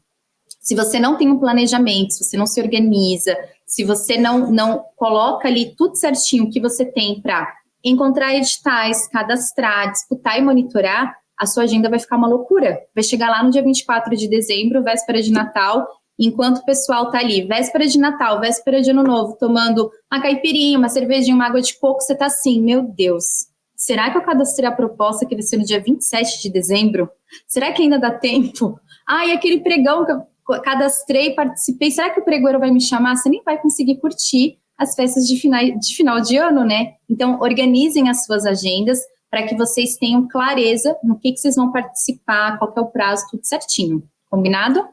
Se você não tem um planejamento, se você não se organiza, se você não coloca ali tudo certinho que você tem para encontrar editais, cadastrar, disputar e monitorar, a sua agenda vai ficar uma loucura. Vai chegar lá no dia 24 de dezembro, véspera de Natal, enquanto o pessoal tá ali, véspera de Natal, véspera de Ano Novo, tomando uma caipirinha, uma cervejinha, uma água de coco, você tá assim, meu Deus, será que eu cadastrei a proposta que vai ser no dia 27 de dezembro? Será que ainda dá tempo? E aquele pregão que eu cadastrei, participei, será que o pregoeiro vai me chamar? Você nem vai conseguir curtir as festas de final de ano, né? Então, organizem as suas agendas para que vocês tenham clareza no que vocês vão participar, qual que é o prazo, tudo certinho. Combinado?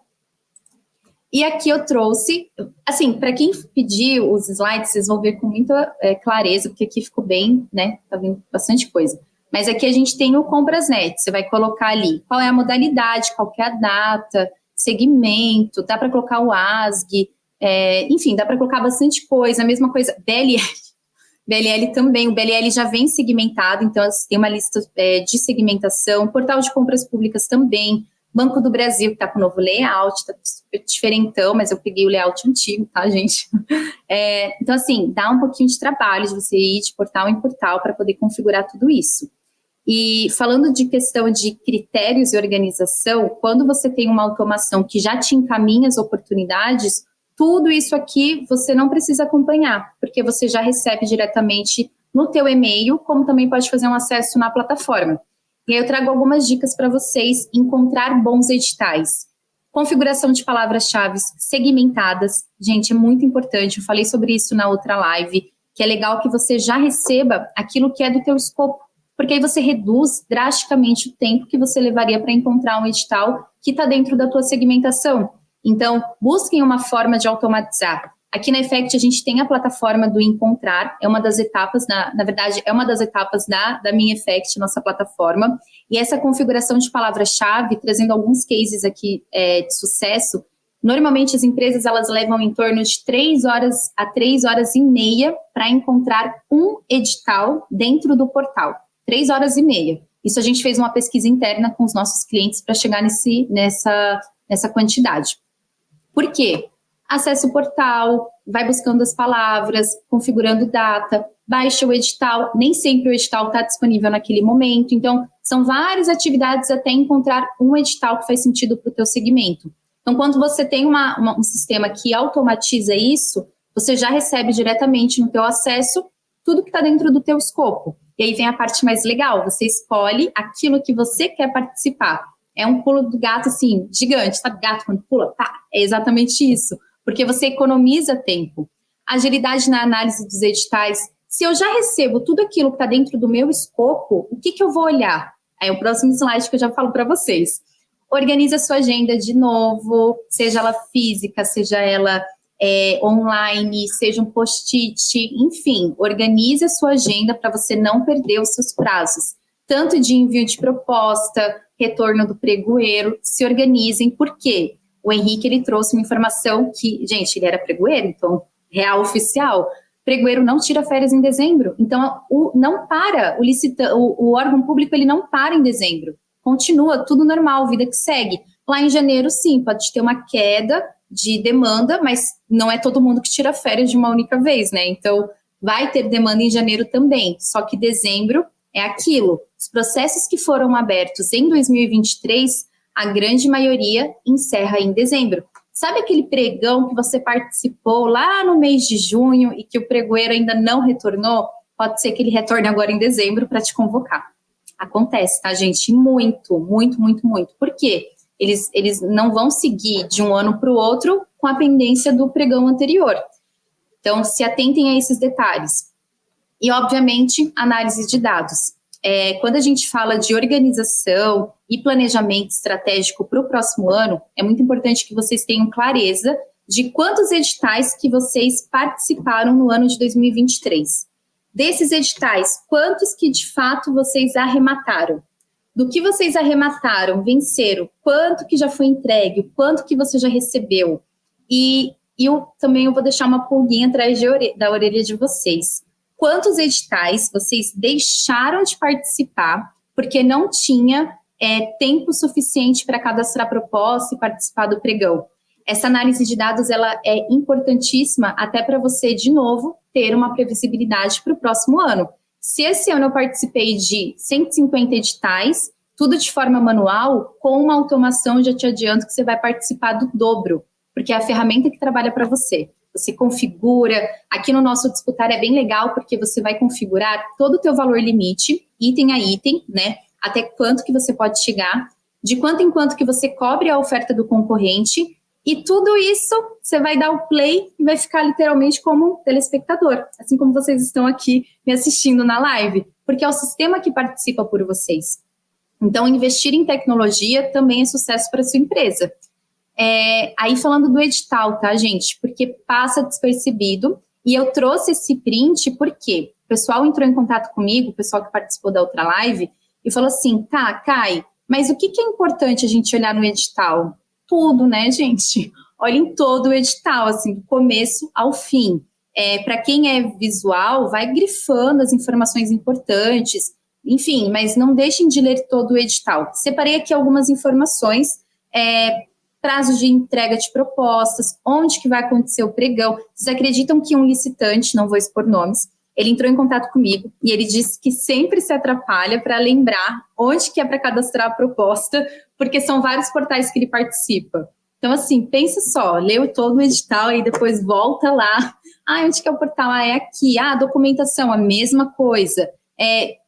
E aqui eu trouxe, assim, para quem pediu os slides, vocês vão ver com muita clareza, porque aqui ficou bem, né? Tá vendo bastante coisa. Mas aqui a gente tem o Comprasnet, você vai colocar ali qual é a modalidade, qual que é a data, segmento, dá para colocar o ASG, enfim, dá para colocar bastante coisa, a mesma coisa, BLL também, o BLL já vem segmentado, então tem uma lista de segmentação, portal de compras públicas também, Banco do Brasil, que está com o novo layout, está super diferentão, mas eu peguei o layout antigo, tá, gente? Então, assim, dá um pouquinho de trabalho de você ir de portal em portal para poder configurar tudo isso. E falando de questão de critérios e organização, quando você tem uma automação que já te encaminha as oportunidades, tudo isso aqui você não precisa acompanhar, porque você já recebe diretamente no teu e-mail, como também pode fazer um acesso na plataforma. E aí eu trago algumas dicas para vocês encontrar bons editais. Configuração de palavras-chave segmentadas, gente, é muito importante, eu falei sobre isso na outra live, que é legal que você já receba aquilo que é do teu escopo, porque aí você reduz drasticamente o tempo que você levaria para encontrar um edital que está dentro da tua segmentação. Então, busquem uma forma de automatizar. Aqui na Effect a gente tem a plataforma do Encontrar, é uma das etapas, na verdade, é uma das etapas da minha Effect, nossa plataforma, e essa configuração de palavra-chave, trazendo alguns cases aqui de sucesso, normalmente as empresas elas levam em torno de 3 horas a 3 horas e meia para encontrar um edital dentro do portal. 3 horas e meia. Isso a gente fez uma pesquisa interna com os nossos clientes para chegar nessa quantidade. Por quê? Acessa o portal, vai buscando as palavras, configurando data, baixa o edital, nem sempre o edital está disponível naquele momento, então são várias atividades até encontrar um edital que faz sentido para o teu segmento. Então, quando você tem um sistema que automatiza isso, você já recebe diretamente no teu acesso tudo que está dentro do teu escopo. E aí vem a parte mais legal, você escolhe aquilo que você quer participar. É um pulo do gato, assim, gigante, sabe? Gato quando pula, pá, é exatamente isso. Porque você economiza tempo. Agilidade na análise dos editais. Se eu já recebo tudo aquilo que está dentro do meu escopo, o que eu vou olhar? É o próximo slide que eu já falo para vocês. organiza a sua agenda de novo, seja ela física, seja ela online, seja um post-it, enfim, organize a sua agenda para você não perder os seus prazos, tanto de envio de proposta, retorno do pregoeiro, se organizem, porque o Henrique, ele trouxe uma informação que, gente, ele era pregoeiro, então, real oficial, pregoeiro não tira férias em dezembro, então não para, o órgão público ele não para em dezembro, continua tudo normal, vida que segue. Lá em janeiro, sim, pode ter uma queda de demanda, mas não é todo mundo que tira férias de uma única vez, né? Então, vai ter demanda em janeiro também, só que dezembro é aquilo. Os processos que foram abertos em 2023, a grande maioria encerra em dezembro. Sabe aquele pregão que você participou lá no mês de junho e que o pregoeiro ainda não retornou? Pode ser que ele retorne agora em dezembro para te convocar. Acontece, tá, gente? Muito, muito, muito, muito. Por quê? Eles não vão seguir de um ano para o outro com a pendência do pregão anterior. Então, se atentem a esses detalhes. E, obviamente, análise de dados. Quando a gente fala de organização e planejamento estratégico para o próximo ano, é muito importante que vocês tenham clareza de quantos editais que vocês participaram no ano de 2023. Desses editais, quantos que de fato vocês arremataram? Do que vocês arremataram, venceram, quanto que já foi entregue, quanto que você já recebeu. E eu vou deixar uma pulguinha atrás da orelha de vocês. Quantos editais vocês deixaram de participar porque não tinha tempo suficiente para cadastrar proposta e participar do pregão? Essa análise de dados ela é importantíssima até para você, de novo, ter uma previsibilidade para o próximo ano. Se esse ano eu participei de 150 editais, tudo de forma manual, com uma automação, já te adianto que você vai participar do dobro, porque é a ferramenta que trabalha para você. Você configura, aqui no nosso Disputar é bem legal, porque você vai configurar todo o teu valor limite, item a item, né? Até quanto que você pode chegar, de quanto em quanto que você cobre a oferta do concorrente, e tudo isso você vai dar o play e vai ficar literalmente como um telespectador, assim como vocês estão aqui me assistindo na live, porque é o sistema que participa por vocês. Então, investir em tecnologia também é sucesso para a sua empresa. Aí falando do edital, tá, gente? Porque passa despercebido, e eu trouxe esse print porque o pessoal entrou em contato comigo, o pessoal que participou da outra live, e falou assim, tá, Kai, mas o que é importante a gente olhar no edital? Tudo, né, gente? Olhem todo o edital, assim, do começo ao fim. Para quem é visual, vai grifando as informações importantes, enfim, mas não deixem de ler todo o edital. Separei aqui algumas informações, prazo de entrega de propostas, onde que vai acontecer o pregão. Vocês acreditam que um licitante, não vou expor nomes, ele entrou em contato comigo e ele disse que sempre se atrapalha para lembrar onde que é para cadastrar a proposta, porque são vários portais que ele participa. Então, assim, pensa só, leu todo o edital e depois volta lá. Onde que é o portal? É aqui. Documentação, a mesma coisa.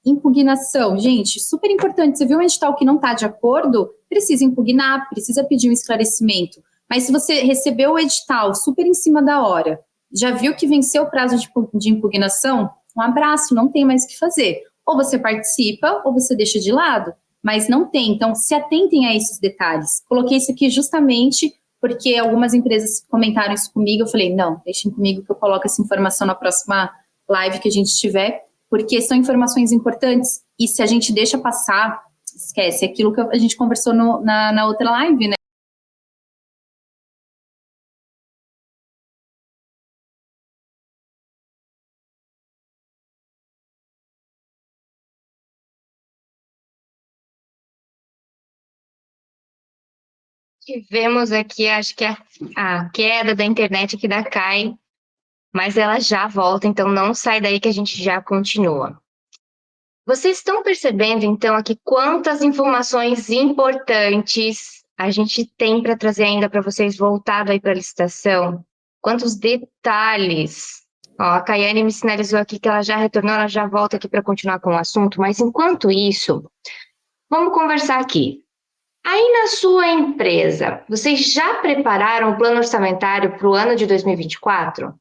Impugnação. Gente, super importante. Você viu um edital que não está de acordo? Precisa impugnar, precisa pedir um esclarecimento. Mas se você recebeu o edital super em cima da hora, já viu que venceu o prazo de impugnação? Um abraço, não tem mais o que fazer. Ou você participa, ou você deixa de lado, mas não tem. Então, se atentem a esses detalhes. Coloquei isso aqui justamente porque algumas empresas comentaram isso comigo. Eu falei, não, deixem comigo que eu coloco essa informação na próxima live que a gente tiver, porque são informações importantes. E se a gente deixa passar, esquece. Aquilo que a gente conversou na outra live, né? Tivemos aqui, acho que a queda da internet aqui da Kai, mas ela já volta, então não sai daí que a gente já continua. Vocês estão percebendo, então, aqui quantas informações importantes a gente tem para trazer ainda para vocês voltado aí para a licitação? Quantos detalhes? A Kaiane me sinalizou aqui que ela já retornou, ela já volta aqui para continuar com o assunto, mas enquanto isso, vamos conversar aqui. Aí na sua empresa, vocês já prepararam o plano orçamentário para o ano de 2024?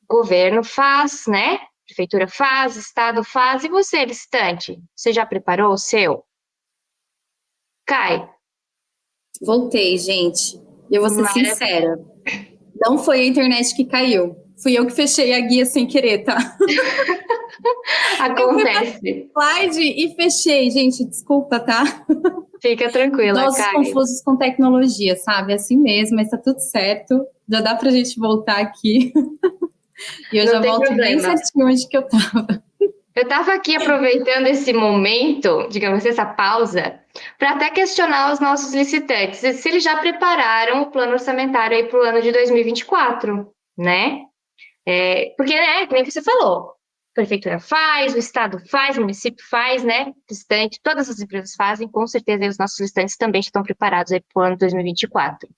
O governo faz, né? Prefeitura faz, Estado faz, e você, licitante? Você já preparou o seu? Kai, Voltei, gente. E eu vou ser Maravilha. sincera. Não foi a internet que caiu. Fui eu que fechei a guia sem querer, tá? Eu fui pra Acontece. slide e fechei. Gente, desculpa, tá? Fica tranquila, Idosos Kai. confusos com tecnologia, sabe? É assim mesmo, mas tá tudo certo. Já dá pra gente voltar aqui. E eu Não já tem volto bem problema. certinho onde que eu tava. Eu estava aqui aproveitando esse momento, digamos, essa pausa, para até questionar os nossos licitantes, se eles já prepararam o plano orçamentário aí para o ano de 2024, né? Porque, né, como você falou, a prefeitura faz, o estado faz, o município faz, né? Listante, todas as empresas fazem, com certeza aí os nossos listantes também estão preparados aí para o ano de 2024.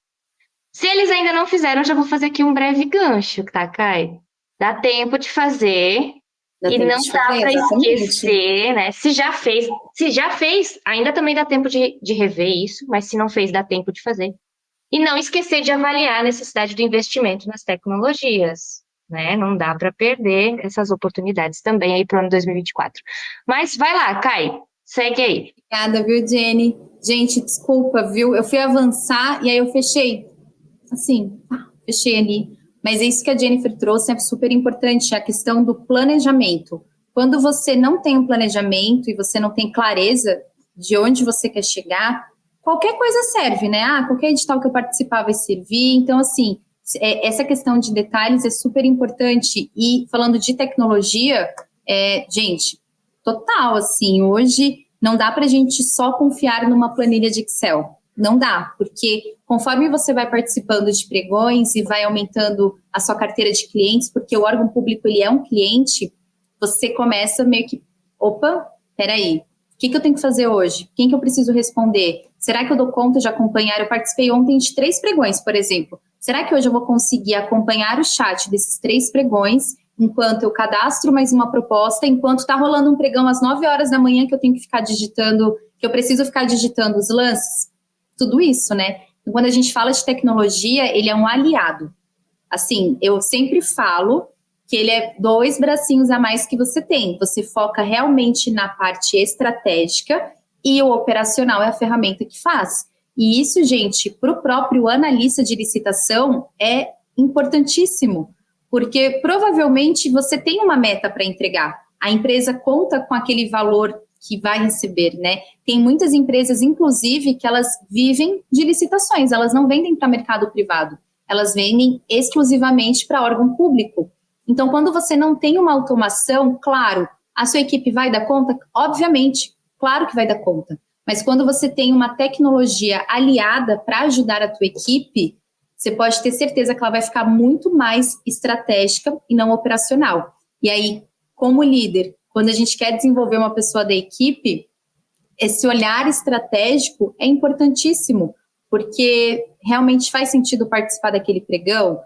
Se eles ainda não fizeram, eu já vou fazer aqui um breve gancho, tá, Kai? Dá tempo de fazer. Dá E tempo não de dá fazer, para exatamente. esquecer, né? Se já fez, ainda também dá tempo de rever isso, mas se não fez, dá tempo de fazer. E não esquecer de avaliar a necessidade do investimento nas tecnologias, né? Não dá para perder essas oportunidades também aí para o ano 2024. Mas vai lá, Kai, segue aí. Obrigada, viu, Jenny? Gente, desculpa, viu? Eu fui avançar e aí eu fechei. Assim, fechei ali. Mas é isso que a Jennifer trouxe, é super importante, a questão do planejamento. Quando você não tem um planejamento e você não tem clareza de onde você quer chegar, qualquer coisa serve, né? Qualquer edital que eu participar vai servir. Então, assim, essa questão de detalhes é super importante. E falando de tecnologia, gente, total, assim, hoje não dá para a gente só confiar numa planilha de Excel. Não dá, porque conforme você vai participando de pregões e vai aumentando a sua carteira de clientes, porque o órgão público ele é um cliente, você começa meio que, opa, peraí, o que eu tenho que fazer hoje? Quem que eu preciso responder? Será que eu dou conta de acompanhar? Eu participei ontem de 3 pregões, por exemplo. Será que hoje eu vou conseguir acompanhar o chat desses 3 pregões enquanto eu cadastro mais uma proposta, enquanto está rolando um pregão às 9 horas da manhã que eu tenho que ficar digitando, que eu preciso ficar digitando os lances? Tudo isso, né? Quando a gente fala de tecnologia, ele é um aliado. Assim, eu sempre falo que ele é 2 bracinhos a mais que você tem. Você foca realmente na parte estratégica e o operacional é a ferramenta que faz. E isso, gente, para o próprio analista de licitação é importantíssimo, porque provavelmente você tem uma meta para entregar. A empresa conta com aquele valor que vai receber, né? Tem muitas empresas, inclusive, que elas vivem de licitações, elas não vendem para mercado privado, elas vendem exclusivamente para órgão público. Então, quando você não tem uma automação, claro, a sua equipe vai dar conta? Obviamente, claro que vai dar conta. Mas quando você tem uma tecnologia aliada para ajudar a tua equipe, você pode ter certeza que ela vai ficar muito mais estratégica e não operacional. E aí, como líder, quando a gente quer desenvolver uma pessoa da equipe, esse olhar estratégico é importantíssimo, porque realmente faz sentido participar daquele pregão,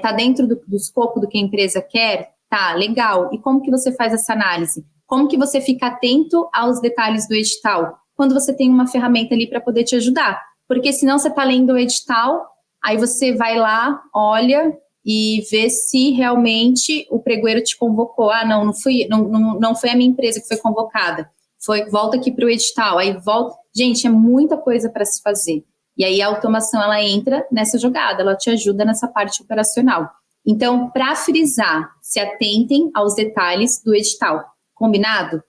tá dentro do escopo do que a empresa quer, tá, legal. E como que você faz essa análise? Como que você fica atento aos detalhes do edital? Quando você tem uma ferramenta ali para poder te ajudar. Porque senão você está lendo o edital, aí você vai lá, olha e vê se realmente o pregoeiro te convocou. Não foi a minha empresa que foi convocada. Volta aqui para o edital, aí volta. Gente, é muita coisa para se fazer. E aí a automação, ela entra nessa jogada, ela te ajuda nessa parte operacional. Então, para frisar, se atentem aos detalhes do edital. Combinado?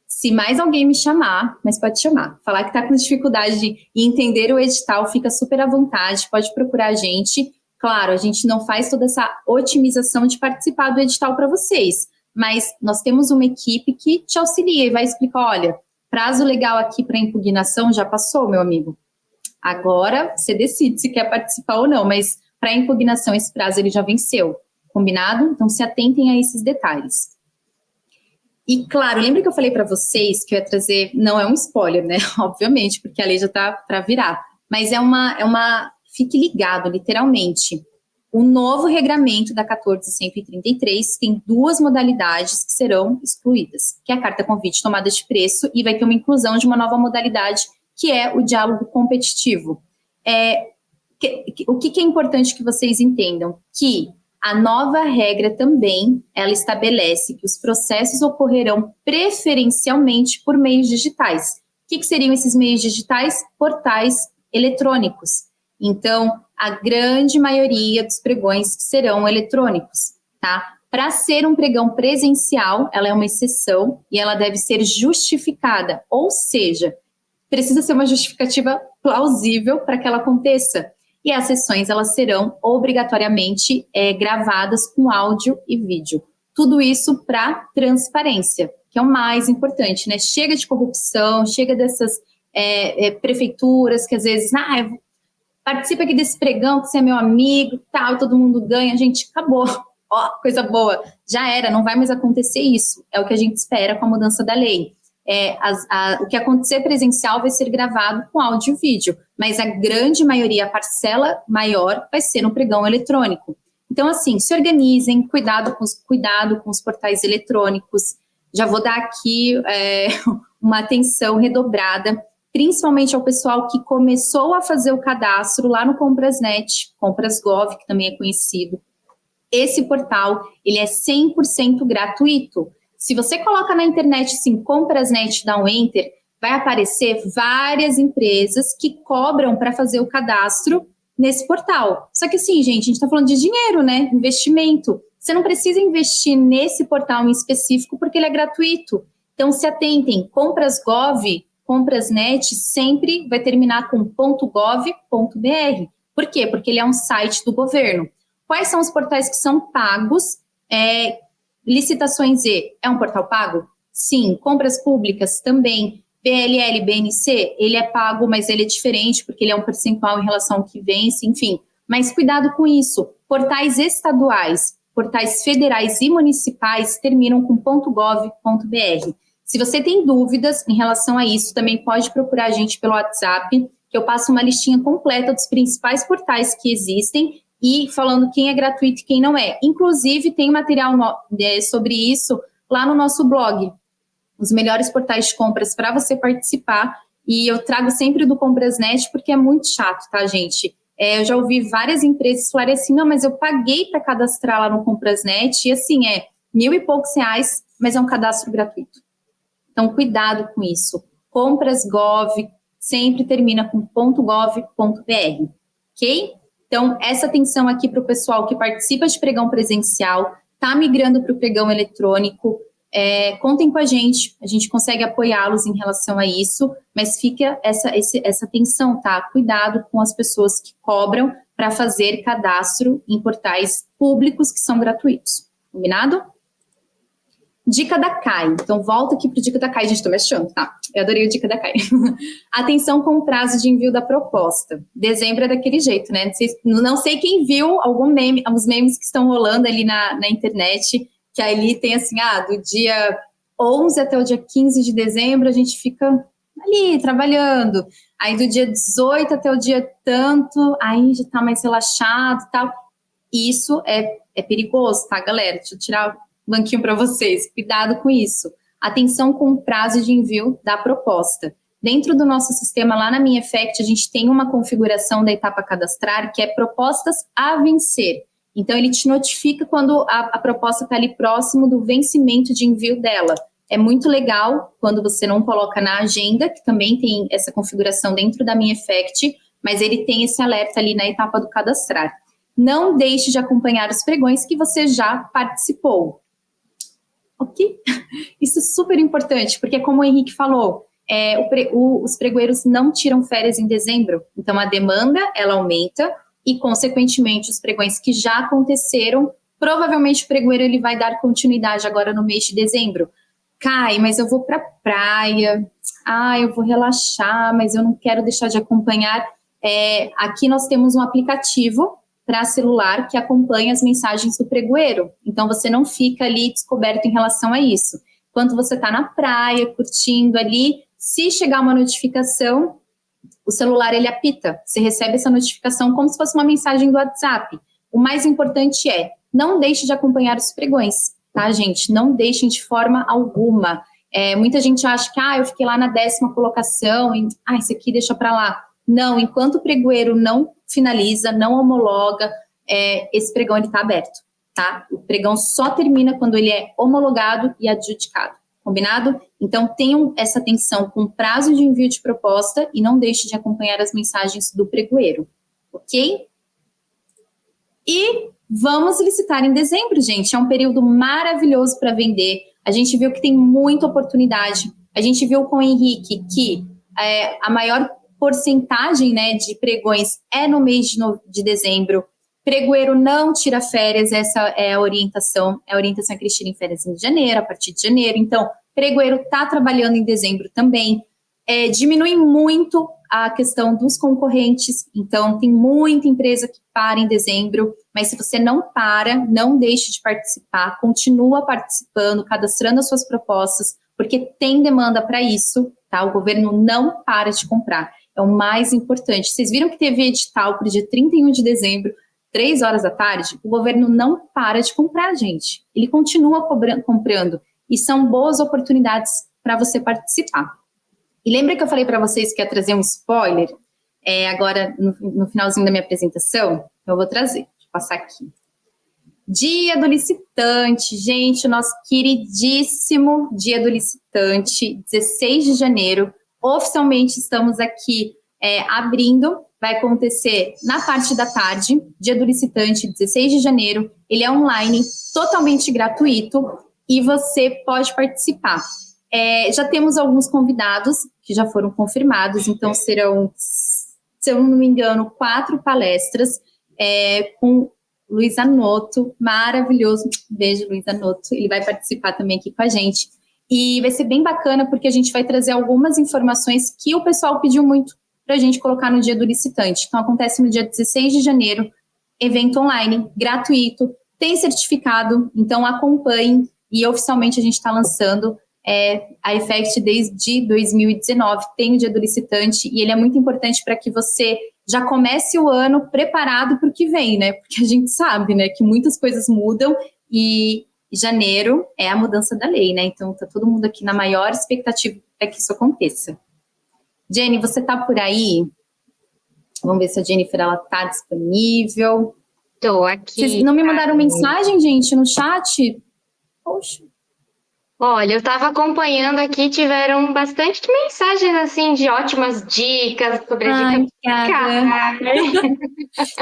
Se mais alguém me chamar, mas pode chamar, falar que está com dificuldade de entender o edital, fica super à vontade, pode procurar a gente. Claro, a gente não faz toda essa otimização de participar do edital para vocês, mas nós temos uma equipe que te auxilia e vai explicar, olha, prazo legal aqui para impugnação já passou, meu amigo. Agora você decide se quer participar ou não, mas para impugnação esse prazo ele já venceu. Combinado? Então se atentem a esses detalhes. E claro, lembra que eu falei para vocês que eu ia trazer, não é um spoiler, né? Obviamente, porque a lei já está para virar, mas fique ligado, literalmente. O novo regramento da 14.133 tem 2 modalidades que serão excluídas, que é a carta convite tomada de preço e vai ter uma inclusão de uma nova modalidade, que é o diálogo competitivo. O que é importante que vocês entendam? Que a nova regra também, ela estabelece que os processos ocorrerão preferencialmente por meios digitais. O que seriam esses meios digitais? Portais eletrônicos. Então, a grande maioria dos pregões serão eletrônicos, tá? Para ser um pregão presencial, ela é uma exceção e ela deve ser justificada, ou seja, precisa ser uma justificativa plausível para que ela aconteça. E as sessões, elas serão obrigatoriamente gravadas com áudio e vídeo. Tudo isso para transparência, que é o mais importante, né? Chega de corrupção, chega dessas prefeituras que às vezes, participa aqui desse pregão, que você é meu amigo, tal, todo mundo ganha. Gente, acabou. Ó, coisa boa. Já era, não vai mais acontecer isso. É o que a gente espera com a mudança da lei. O que acontecer presencial vai ser gravado com áudio e vídeo, mas a grande maioria, a parcela maior, vai ser no pregão eletrônico. Então, assim, se organizem, cuidado com os portais eletrônicos. Já vou dar aqui uma atenção redobrada, principalmente ao pessoal que começou a fazer o cadastro lá no Comprasnet, Compras.gov, que também é conhecido. Esse portal, ele é 100% gratuito. Se você coloca na internet, assim, Comprasnet, dá um enter, vai aparecer várias empresas que cobram para fazer o cadastro nesse portal. Só que assim, gente, a gente está falando de dinheiro, né? Investimento. Você não precisa investir nesse portal em específico porque ele é gratuito. Então, se atentem, Compras.gov, Comprasnet, sempre vai terminar com .gov.br. Por quê? Porque ele é um site do governo. Quais são os portais que são pagos? Licitações é um portal pago? Sim. Compras públicas também. PLL, BNC, ele é pago, mas ele é diferente, porque ele é um percentual em relação ao que vence, enfim. Mas cuidado com isso. Portais estaduais, portais federais e municipais terminam com .gov.br. Se você tem dúvidas em relação a isso, também pode procurar a gente pelo WhatsApp, que eu passo uma listinha completa dos principais portais que existem e falando quem é gratuito e quem não é. Inclusive, tem material sobre isso lá no nosso blog, os melhores portais de compras para você participar. E eu trago sempre do Comprasnet, porque é muito chato, tá, gente? Eu já ouvi várias empresas falarem assim, não, mas eu paguei para cadastrar lá no Comprasnet, e assim, R$1.000 e poucos, mas é um cadastro gratuito. Então, cuidado com isso. Compras.gov sempre termina com .gov.br, ok? Então, essa atenção aqui para o pessoal que participa de pregão presencial, está migrando para o pregão eletrônico, contem com a gente consegue apoiá-los em relação a isso, mas fica essa atenção, tá? Cuidado com as pessoas que cobram para fazer cadastro em portais públicos que são gratuitos, combinado? Dica da CAI. Então, volta aqui para o Dica da CAI. Gente, estou me achando, tá? Eu adorei o Dica da CAI. Atenção com o prazo de envio da proposta. Dezembro é daquele jeito, né? Não sei quem viu os memes que estão rolando ali na internet, que ali tem assim, do dia 11 até o dia 15 de dezembro, a gente fica ali trabalhando. Aí do dia 18 até o dia tanto, aí já tá mais relaxado e tal. Isso é perigoso, tá, galera? Deixa eu tirar banquinho para vocês, cuidado com isso. Atenção com o prazo de envio da proposta. Dentro do nosso sistema, lá na Minha Effect, a gente tem uma configuração da etapa cadastrar, que é propostas a vencer. Então, ele te notifica quando a proposta está ali próximo do vencimento de envio dela. É muito legal quando você não coloca na agenda, que também tem essa configuração dentro da Minha Effect, mas ele tem esse alerta ali na etapa do cadastrar. Não deixe de acompanhar os pregões que você já participou. Ok? Isso é super importante, porque como o Henrique falou, os pregoeiros não tiram férias em dezembro, então a demanda, ela aumenta e, consequentemente, os pregões que já aconteceram, provavelmente o pregoeiro ele vai dar continuidade agora no mês de dezembro. Cai, mas eu vou para a praia, eu vou relaxar, mas eu não quero deixar de acompanhar. Aqui nós temos um aplicativo para celular que acompanha as mensagens do pregoeiro. Então, você não fica ali descoberto em relação a isso. Enquanto você está na praia, curtindo ali, se chegar uma notificação, o celular, ele apita. Você recebe essa notificação como se fosse uma mensagem do WhatsApp. O mais importante não deixe de acompanhar os pregões, tá, gente? Não deixem de forma alguma. Muita gente acha que, eu fiquei lá na 10ª colocação, e, isso aqui deixa para lá. Não, enquanto o pregoeiro não finaliza, não homologa, esse pregão está aberto, tá? O pregão só termina quando ele é homologado e adjudicado, combinado? Então, tenham essa atenção com prazo de envio de proposta e não deixe de acompanhar as mensagens do pregoeiro, ok? E vamos licitar em dezembro, gente. É um período maravilhoso para vender. A gente viu que tem muita oportunidade. A gente viu com o Henrique que a maior porcentagem, né, de pregões é no mês de dezembro. Pregoeiro não tira férias, essa é a orientação. A orientação é que eles tirem férias em janeiro, a partir de janeiro. Então, pregoeiro está trabalhando em dezembro também. Diminui muito a questão dos concorrentes, então tem muita empresa que para em dezembro, mas se você não para, não deixe de participar, continua participando, cadastrando as suas propostas, porque tem demanda para isso, tá? O governo não para de comprar, é o mais importante. Vocês viram que teve edital para o dia 31 de dezembro, 3 horas da tarde? O governo não para de comprar, gente. Ele continua comprando, e são boas oportunidades para você participar. E lembra que eu falei para vocês que ia trazer um spoiler agora no finalzinho da minha apresentação? Eu vou trazer, deixa eu passar aqui. Dia do licitante, gente, o nosso queridíssimo Dia do Licitante, 16 de janeiro. Oficialmente estamos aqui abrindo, vai acontecer na parte da tarde, Dia do Licitante, 16 de janeiro. Ele é online, totalmente gratuito e você pode participar. Já temos alguns convidados que já foram confirmados, então serão, se eu não me engano, 4 palestras com Luiz Anoto, maravilhoso, beijo Luiz Anoto, ele vai participar também aqui com a gente, e vai ser bem bacana porque a gente vai trazer algumas informações que o pessoal pediu muito para a gente colocar no Dia do Licitante. Então acontece no dia 16 de janeiro, evento online, gratuito, tem certificado, então acompanhem, e oficialmente a gente está lançando a Effect desde 2019, tem o Dia do Licitante, e ele é muito importante para que você já comece o ano preparado para o que vem, né? Porque a gente sabe, né, que muitas coisas mudam e janeiro é a mudança da lei, né? Então tá todo mundo aqui na maior expectativa para que isso aconteça. Jenny, você tá por aí? Vamos ver se a Jennifer ela tá disponível. Tô aqui. Vocês não me mandaram mensagem, gente, no chat? Poxa. Olha, eu estava acompanhando aqui, tiveram bastante mensagens, assim, de ótimas dicas sobre a dica.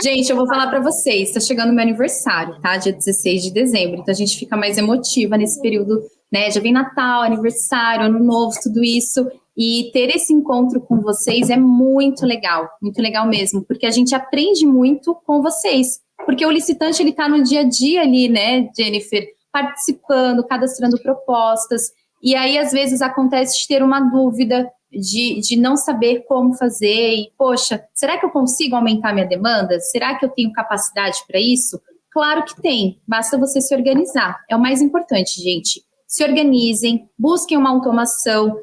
Gente, eu vou falar para vocês, está chegando o meu aniversário, tá? Dia 16 de dezembro, então a gente fica mais emotiva nesse período, né? Já vem Natal, aniversário, Ano Novo, tudo isso, e ter esse encontro com vocês é muito legal mesmo, porque a gente aprende muito com vocês, porque o licitante, ele tá no dia a dia ali, né, Jennifer? Participando, cadastrando propostas, e aí às vezes acontece de ter uma dúvida, de não saber como fazer, e poxa, será que eu consigo aumentar minha demanda? Será que eu tenho capacidade para isso? Claro que tem, basta você se organizar, é o mais importante, gente. Se organizem, busquem uma automação,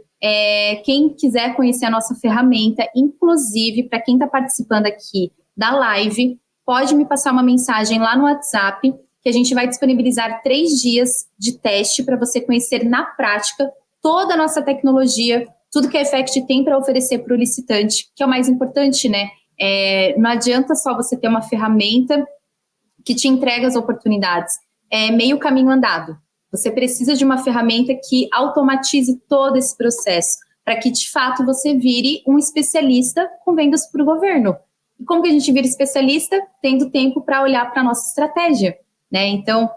quem quiser conhecer a nossa ferramenta, inclusive para quem está participando aqui da live, pode me passar uma mensagem lá no WhatsApp, que a gente vai disponibilizar 3 dias de teste para você conhecer na prática toda a nossa tecnologia, tudo que a Effect tem para oferecer para o licitante, que é o mais importante, né? Não adianta só você ter uma ferramenta que te entrega as oportunidades. É meio caminho andado. Você precisa de uma ferramenta que automatize todo esse processo, para que, de fato, você vire um especialista com vendas para o governo. E como que a gente vira especialista? Tendo tempo para olhar para a nossa estratégia. Né? Então,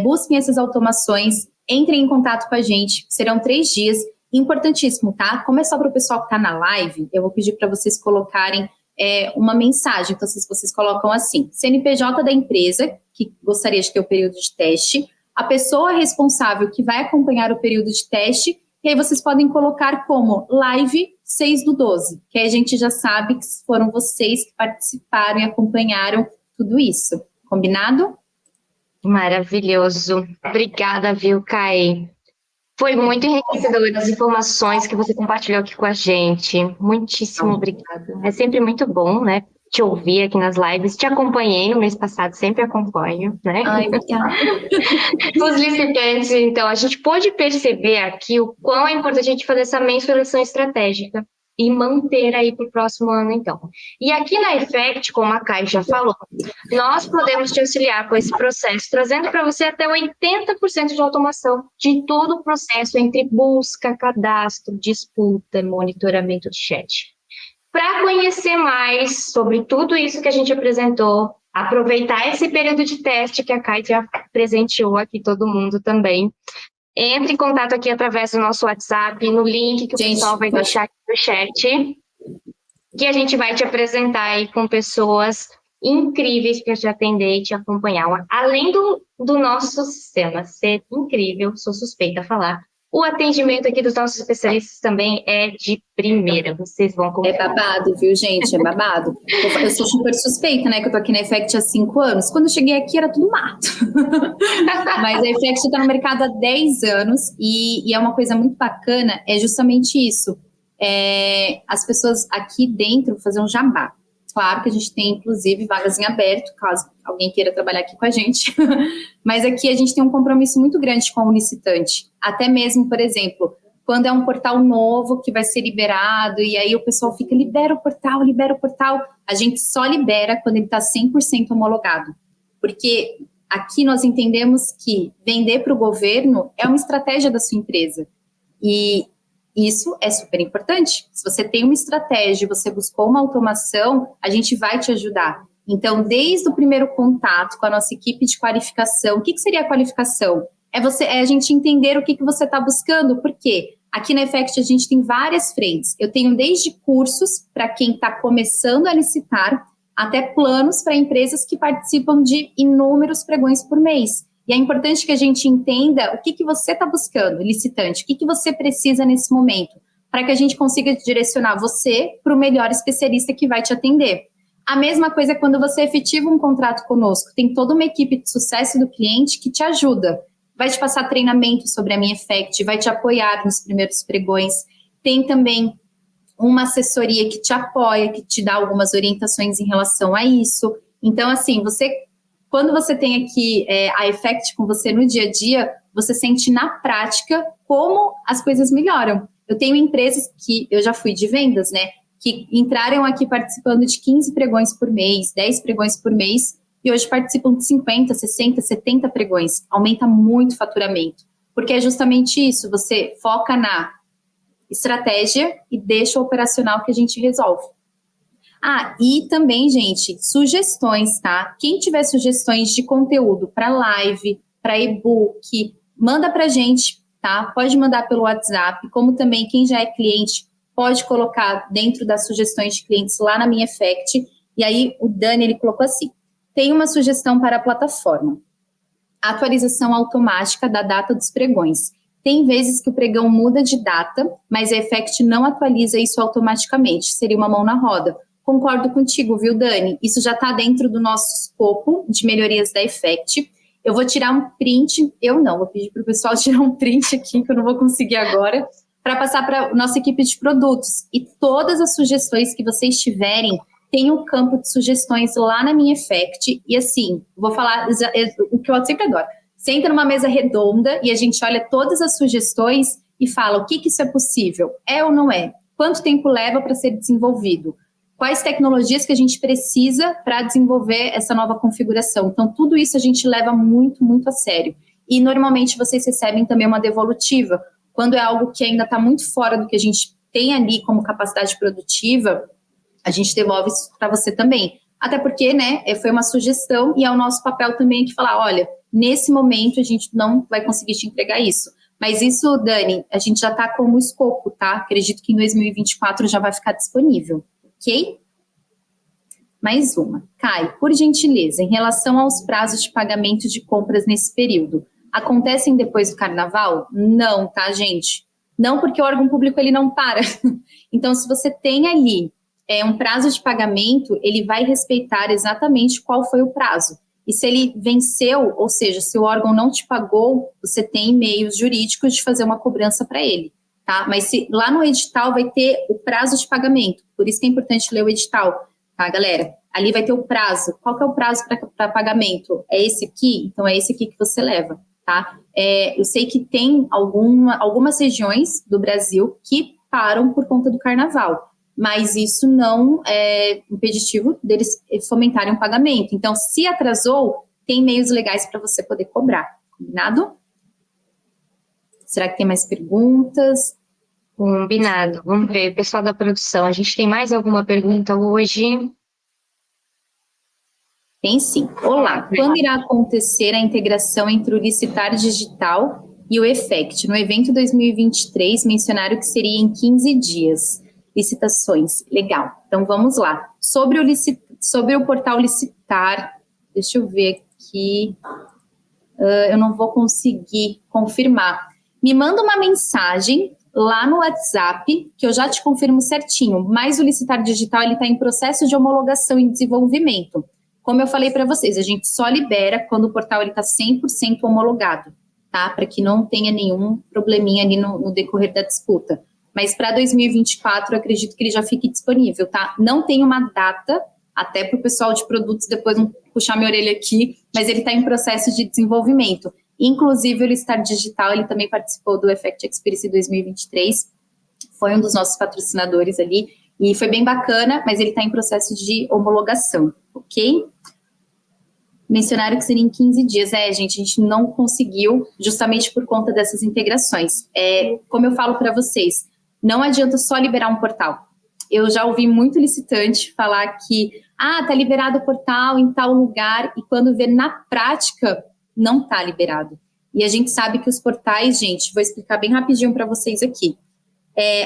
busquem essas automações, entrem em contato com a gente, serão 3 dias, importantíssimo, tá? Como é só para o pessoal que está na live, eu vou pedir para vocês colocarem uma mensagem, então vocês colocam assim, CNPJ da empresa, que gostaria de ter o período de teste, a pessoa responsável que vai acompanhar o período de teste, e aí vocês podem colocar como live 6/12, que aí a gente já sabe que foram vocês que participaram e acompanharam tudo isso, combinado? Maravilhoso. Obrigada, viu, Kai? Foi muito enriquecedor as informações que você compartilhou aqui com a gente. Muitíssimo obrigada. É sempre muito bom, né, te ouvir aqui nas lives. Te acompanhei no mês passado, sempre acompanho, né? Ai, obrigada. Os licitantes, então, a gente pôde perceber aqui o quão é importante a gente fazer essa mensuração estratégica. e manter aí para o próximo ano, então. E aqui na Effect, como a Kai já falou, nós podemos te auxiliar com esse processo, trazendo para você até 80% de automação de todo o processo entre busca, cadastro, disputa, monitoramento de chat. Para conhecer mais sobre tudo isso que a gente apresentou, aproveitar esse período de teste que a Kai já presenteou aqui todo mundo também, entre em contato aqui através do nosso WhatsApp, no link que o pessoal vai deixar aqui no chat, que a gente vai te apresentar aí com pessoas incríveis para te atender e te acompanhar. Além do nosso sistema ser incrível, sou suspeita a falar, o atendimento aqui dos nossos especialistas também é de primeira, vocês vão conferir. É babado, viu, gente? É babado. Eu sou super suspeita, né, que eu tô aqui na Effect há 5 anos. Quando eu cheguei aqui era tudo mato. Mas a Effect tá no mercado há 10 anos e é uma coisa muito bacana, é justamente isso. As pessoas aqui dentro fazer um jabá. Claro que a gente tem, inclusive, vagas em aberto, caso alguém queira trabalhar aqui com a gente. Mas aqui a gente tem um compromisso muito grande com o licitante. Até mesmo, por exemplo, quando é um portal novo que vai ser liberado, e aí o pessoal fica, libera o portal. A gente só libera quando ele está 100% homologado. Porque aqui nós entendemos que vender para o governo é uma estratégia da sua empresa. E isso é super importante. Se você tem uma estratégia, você buscou uma automação, a gente vai te ajudar. Então, desde o primeiro contato com a nossa equipe de qualificação, o que seria a qualificação? É a gente entender o que você está buscando, por quê? Aqui na Effect a gente tem várias frentes. Eu tenho desde cursos para quem está começando a licitar, até planos para empresas que participam de inúmeros pregões por mês. E é importante que a gente entenda o que você está buscando, licitante, o que você precisa nesse momento, para que a gente consiga direcionar você para o melhor especialista que vai te atender. A mesma coisa quando você efetiva um contrato conosco, tem toda uma equipe de sucesso do cliente que te ajuda, vai te passar treinamento sobre a minha Effect, vai te apoiar nos primeiros pregões, tem também uma assessoria que te apoia, que te dá algumas orientações em relação a isso. Então, assim, quando você tem aqui a Effect com você no dia a dia, você sente na prática como as coisas melhoram. Eu tenho empresas que eu já fui de vendas, né? Que entraram aqui participando de 15 pregões por mês, 10 pregões por mês, e hoje participam de 50, 60, 70 pregões. Aumenta muito o faturamento. Porque é justamente isso, você foca na estratégia e deixa o operacional que a gente resolve. E também, gente, sugestões, tá? Quem tiver sugestões de conteúdo para live, para e-book, manda pra gente, tá? Pode mandar pelo WhatsApp, como também quem já é cliente pode colocar dentro das sugestões de clientes lá na minha Effect. E aí o Dani, ele colocou assim, tem uma sugestão para a plataforma. Atualização automática da data dos pregões. Tem vezes que o pregão muda de data, mas a Effect não atualiza isso automaticamente. Seria uma mão na roda. Concordo contigo, viu, Dani? Isso já está dentro do nosso escopo de melhorias da Effect. Eu vou tirar um print, vou pedir para o pessoal tirar um print aqui, que eu não vou conseguir agora, para passar para a nossa equipe de produtos. E todas as sugestões que vocês tiverem, tem um campo de sugestões lá na minha Effect. E assim, vou falar o que eu sempre adoro. Senta numa mesa redonda e a gente olha todas as sugestões e fala o que isso é possível, é ou não é? Quanto tempo leva para ser desenvolvido? Quais tecnologias que a gente precisa para desenvolver essa nova configuração? Então, tudo isso a gente leva muito, muito a sério. E, normalmente, vocês recebem também uma devolutiva. Quando é algo que ainda está muito fora do que a gente tem ali como capacidade produtiva, a gente devolve isso para você também. Até porque, né, foi uma sugestão e é o nosso papel também aqui falar, olha, nesse momento a gente não vai conseguir te entregar isso. Mas isso, Dani, a gente já está como escopo, tá? Acredito que em 2024 já vai ficar disponível. Ok? Mais uma. Kai, por gentileza, em relação aos prazos de pagamento de compras nesse período, acontecem depois do carnaval? Não, tá, gente? Não, porque o órgão público ele não para. Então, se você tem ali um prazo de pagamento, ele vai respeitar exatamente qual foi o prazo. E se ele venceu, ou seja, se o órgão não te pagou, você tem meios jurídicos de fazer uma cobrança para ele. Tá? Mas lá no edital vai ter o prazo de pagamento, por isso que é importante ler o edital, tá, galera? Ali vai ter o prazo. Qual que é o prazo para pagamento? É esse aqui? Então é esse aqui que você leva, tá? Eu sei que tem algumas regiões do Brasil que param por conta do carnaval. Mas isso não é impeditivo deles fomentarem um pagamento. Então, se atrasou, tem meios legais para você poder cobrar. Combinado? Será que tem mais perguntas? Combinado. Vamos ver, pessoal da produção, a gente tem mais alguma pergunta hoje? Tem sim. Olá, quando irá acontecer a integração entre o Licitar Digital e o Effect? No evento 2023, mencionaram que seria em 15 dias. Licitações. Legal. Então, vamos lá. Sobre o portal Licitar, deixa eu ver aqui. Eu não vou conseguir confirmar. Me manda uma mensagem lá no WhatsApp, que eu já te confirmo certinho. Mas o Licitar Digital está em processo de homologação e desenvolvimento. Como eu falei para vocês, a gente só libera quando o portal está 100% homologado, tá? Para que não tenha nenhum probleminha ali no decorrer da disputa. Mas para 2024, eu acredito que ele já fique disponível, tá? Não tem uma data, até para o pessoal de produtos depois não puxar minha orelha aqui, mas ele está em processo de desenvolvimento. Inclusive, o Licitar Digital, ele também participou do Effect Experience 2023, foi um dos nossos patrocinadores ali, e foi bem bacana, mas ele está em processo de homologação, ok? Mencionaram que seria em 15 dias. Gente, a gente não conseguiu, justamente por conta dessas integrações. Como eu falo para vocês, não adianta só liberar um portal. Eu já ouvi muito licitante falar que, tá liberado o portal em tal lugar, e quando vê na prática, não tá liberado. E a gente sabe que os portais, gente, vou explicar bem rapidinho para vocês aqui.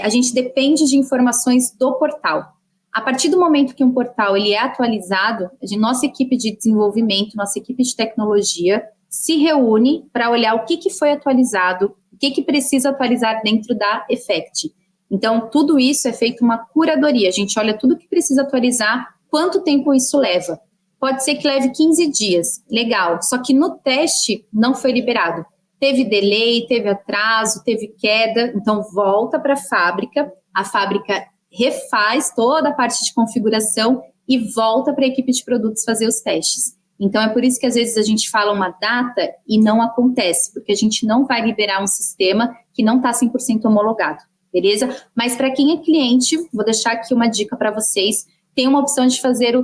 A gente depende de informações do portal. A partir do momento que um portal ele é atualizado, nossa equipe de desenvolvimento, nossa equipe de tecnologia se reúne para olhar o que foi atualizado, o que precisa atualizar dentro da Effect. Então, tudo isso é feito uma curadoria. A gente olha tudo que precisa atualizar, quanto tempo isso leva. Pode ser que leve 15 dias, legal. Só que no teste não foi liberado. Teve delay, teve atraso, teve queda. Então, volta para a fábrica refaz toda a parte de configuração e volta para a equipe de produtos fazer os testes. Então, é por isso que às vezes a gente fala uma data e não acontece, porque a gente não vai liberar um sistema que não está 100% homologado, beleza? Mas para quem é cliente, vou deixar aqui uma dica para vocês, tem uma opção de fazer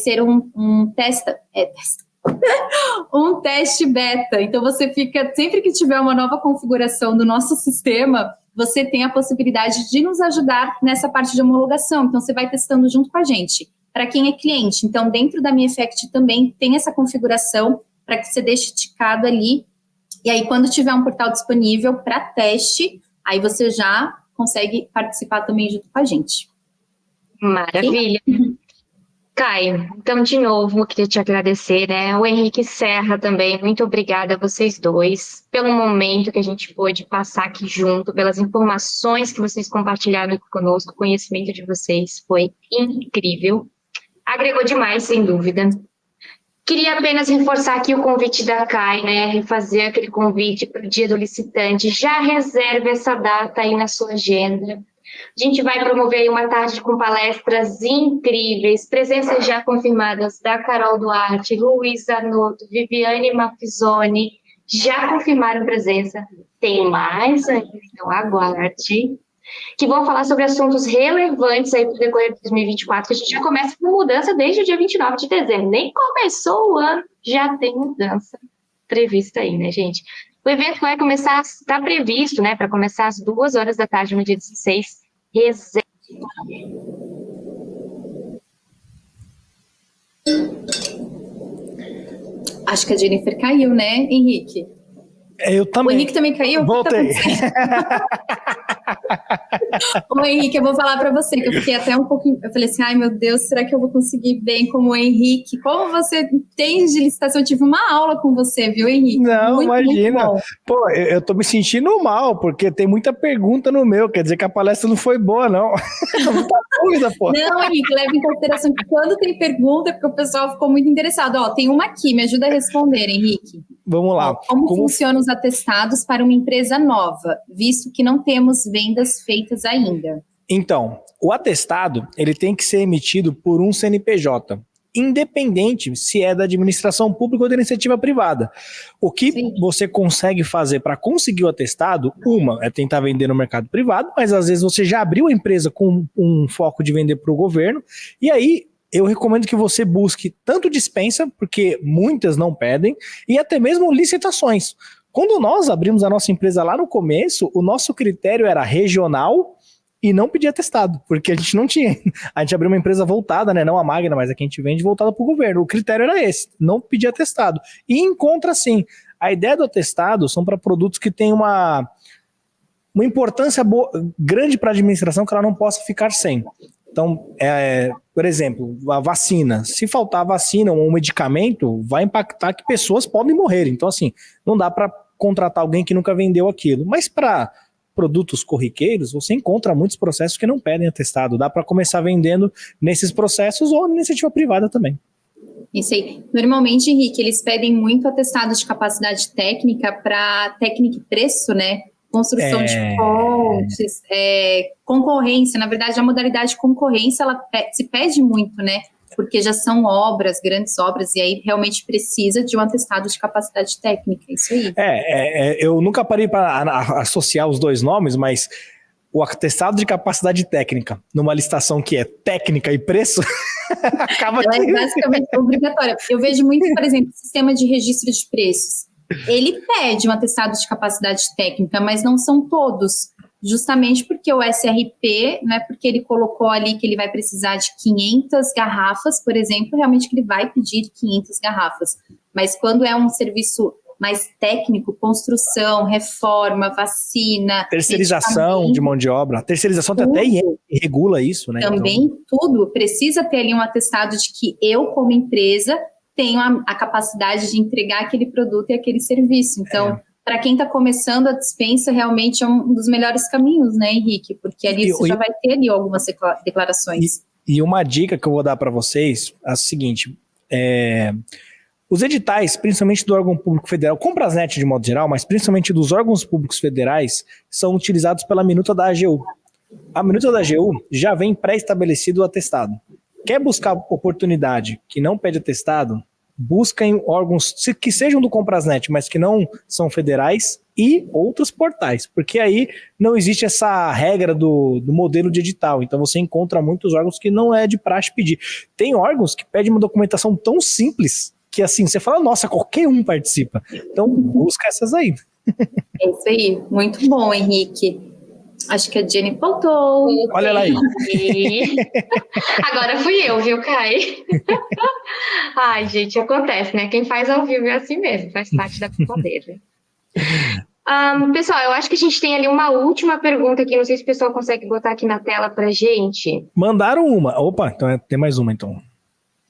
ser um teste beta. Então, você fica, sempre que tiver uma nova configuração do nosso sistema, você tem a possibilidade de nos ajudar nessa parte de homologação. Então, você vai testando junto com a gente. Para quem é cliente, então, dentro da minha Effect também tem essa configuração para que você deixe ticado ali. E aí, quando tiver um portal disponível para teste, aí você já consegue participar também junto com a gente. Maravilha. Caio, então, de novo, eu queria te agradecer, né? O Henrique Serra também, muito obrigada a vocês dois pelo momento que a gente pôde passar aqui junto, pelas informações que vocês compartilharam aqui conosco, o conhecimento de vocês foi incrível, agregou demais, sem dúvida. Queria apenas reforçar aqui o convite da CAI, né? Refazer aquele convite para o dia do licitante, já reserve essa data aí na sua agenda. A gente vai promover aí uma tarde com palestras incríveis, presenças já confirmadas da Carol Duarte, Luiz Zanotto, Viviane Maffizoni, já confirmaram presença. Tem mais ainda, então aguarde, que vão falar sobre assuntos relevantes aí para o decorrer de 2024, que a gente já começa com mudança desde o dia 29 de dezembro. Nem começou o ano, já tem mudança prevista aí, né, gente? O evento vai começar, está previsto, né, para começar às 2 horas da tarde no dia 16. Acho que a Jennifer caiu, né, Henrique? Eu também. O Henrique também caiu? Voltei. Ô, Henrique, eu vou falar para você que eu fiquei até um pouquinho... Eu falei assim, ai, meu Deus, será que eu vou conseguir bem como o Henrique? Como você entende de licitação? Eu tive uma aula com você, viu, Henrique? Não, muito, imagina. muito Pô, eu tô me sentindo mal, porque tem muita pergunta no meu, quer dizer que a palestra não foi boa, não. Muita dúvida, pô. Não, Henrique, leva em consideração que quando tem pergunta, é porque o pessoal ficou muito interessado. Ó, tem uma aqui, me ajuda a responder, Henrique. Vamos lá. Como funcionam os atestados para uma empresa nova, visto que não temos vendas feitas ainda? Então, o atestado, ele tem que ser emitido por um CNPJ. independente se é da administração pública ou da iniciativa privada. O que você consegue fazer para conseguir o atestado, é tentar vender no mercado privado, mas às vezes você já abriu a empresa com um foco de vender para o governo, e aí eu recomendo que você busque tanto dispensa, porque muitas não pedem, e até mesmo licitações. Quando nós abrimos a nossa empresa lá no começo, o nosso critério era regional e não pedir atestado, porque a gente não tinha. A gente abriu uma empresa voltada, né, não a Magna, mas a que a gente vende, voltada para o governo. O critério era esse, não pedir atestado. E encontra sim. A ideia do atestado são para produtos que têm uma importância grande para a administração que ela não possa ficar sem. Então, por exemplo, a vacina. Se faltar vacina ou um medicamento, vai impactar que pessoas podem morrer. Então, assim, não dá para contratar alguém que nunca vendeu aquilo. Mas para produtos corriqueiros, você encontra muitos processos que não pedem atestado. Dá para começar vendendo nesses processos ou na iniciativa privada também. Isso aí. Normalmente, Henrique, eles pedem muito atestado de capacidade técnica para técnica e preço, né? Construção de pontes, concorrência. Na verdade, a modalidade de concorrência, ela se pede muito, né? Porque já são obras, grandes obras, e aí realmente precisa de um atestado de capacidade técnica, isso aí. Eu nunca parei para associar os dois nomes, mas o atestado de capacidade técnica, numa licitação que é técnica e preço, acaba ela é basicamente obrigatória. Eu vejo muito, por exemplo, o sistema de registro de preços. Ele pede um atestado de capacidade técnica, mas não são todos. Justamente porque o SRP, não é porque ele colocou ali que ele vai precisar de 500 garrafas, por exemplo, realmente que ele vai pedir 500 garrafas. Mas quando é um serviço mais técnico, construção, reforma, vacina... Terceirização de mão de obra. A terceirização até regula isso, né? Também então, tudo. Precisa ter ali um atestado de que eu, como empresa, tenho a capacidade de entregar aquele produto e aquele serviço. Então... Para quem está começando a dispensa, realmente é um dos melhores caminhos, né, Henrique? Porque ali você já vai ter ali algumas declarações. E uma dica que eu vou dar para vocês é a seguinte: os editais, principalmente do órgão público federal, Comprasnet de modo geral, mas principalmente dos órgãos públicos federais, são utilizados pela minuta da AGU. A minuta da AGU já vem pré-estabelecido o atestado. Quer buscar oportunidade que não pede atestado? Busca em órgãos que sejam do Comprasnet, mas que não são federais e outros portais, porque aí não existe essa regra do modelo de edital, então você encontra muitos órgãos que não é de praxe pedir. Tem órgãos que pedem uma documentação tão simples que assim, você fala, nossa, qualquer um participa. Então busca essas aí. É isso aí, muito bom, Henrique. Acho que a Jenny faltou. Olha ela aí. Agora fui eu, viu, Kai? Ai, gente, acontece, né? Quem faz ao vivo é assim mesmo, faz parte da brincadeira. Pessoal, eu acho que a gente tem ali uma última pergunta aqui, não sei se o pessoal consegue botar aqui na tela pra gente. Mandaram uma. Opa, então tem mais uma, então.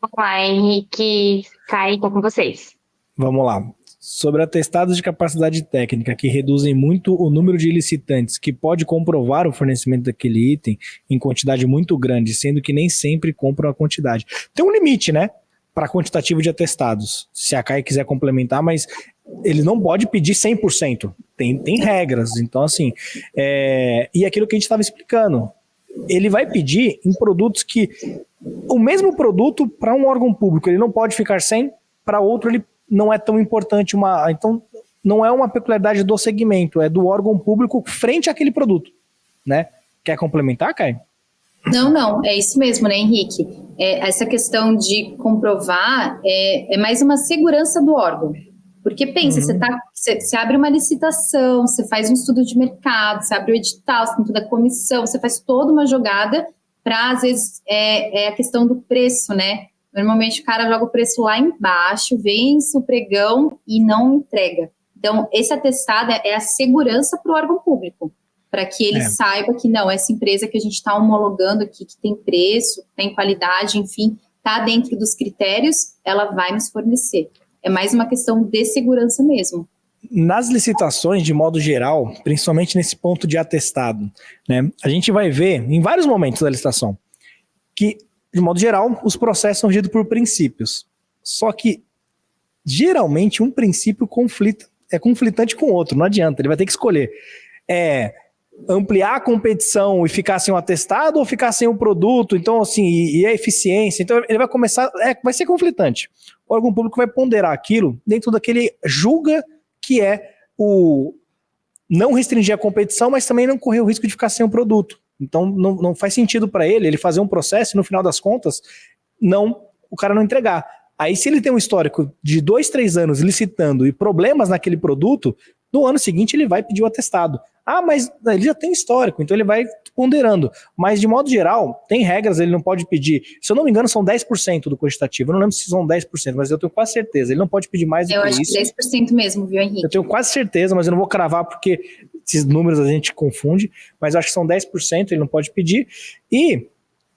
Vamos lá, Henrique, Kai, tô com vocês. Vamos lá. Sobre atestados de capacidade técnica que reduzem muito o número de licitantes que pode comprovar o fornecimento daquele item em quantidade muito grande, sendo que nem sempre compram a quantidade. Tem um limite, né, para quantitativo de atestados, se a CAE quiser complementar, mas ele não pode pedir 100%, tem regras, então assim, e aquilo que a gente estava explicando, ele vai pedir em produtos que, o mesmo produto para um órgão público, ele não pode ficar sem, para outro ele não é tão importante, então não é uma peculiaridade do segmento, é do órgão público frente àquele produto, né? Quer complementar, Kai? Não, é isso mesmo, né, Henrique? Essa questão de comprovar é mais uma segurança do órgão, porque pensa, você abre uma licitação, você faz um estudo de mercado, você abre o edital, você tem toda a comissão, você faz toda uma jogada para, às vezes, a questão do preço, né? Normalmente o cara joga o preço lá embaixo, vence o pregão e não entrega. Então, esse atestado é a segurança para o órgão público, para que ele saiba que não, essa empresa que a gente está homologando aqui, que tem preço, tem qualidade, enfim, está dentro dos critérios, ela vai nos fornecer. É mais uma questão de segurança mesmo. Nas licitações, de modo geral, principalmente nesse ponto de atestado, né, a gente vai ver em vários momentos da licitação que, de modo geral, os processos são regidos por princípios. Só que, geralmente, um princípio é conflitante com o outro, não adianta, ele vai ter que escolher. ampliar a competição e ficar sem o atestado ou ficar sem o produto, então assim, e a eficiência, então ele vai começar, vai ser conflitante. O órgão público vai ponderar aquilo dentro daquele julga que é o não restringir a competição, mas também não correr o risco de ficar sem o produto. Então não faz sentido para ele fazer um processo e no final das contas, o cara não entregar. Aí se ele tem um histórico de 2, 3 anos licitando e problemas naquele produto, no ano seguinte ele vai pedir o atestado. Ah, mas ele já tem histórico, então ele vai ponderando. Mas, de modo geral, tem regras, ele não pode pedir. Se eu não me engano, são 10% do quantitativo. Eu não lembro se são 10%, mas eu tenho quase certeza. Ele não pode pedir mais do que isso. Eu acho que 10% mesmo, viu, Henrique? Eu tenho quase certeza, mas eu não vou cravar porque esses números a gente confunde. Mas eu acho que são 10%, ele não pode pedir. E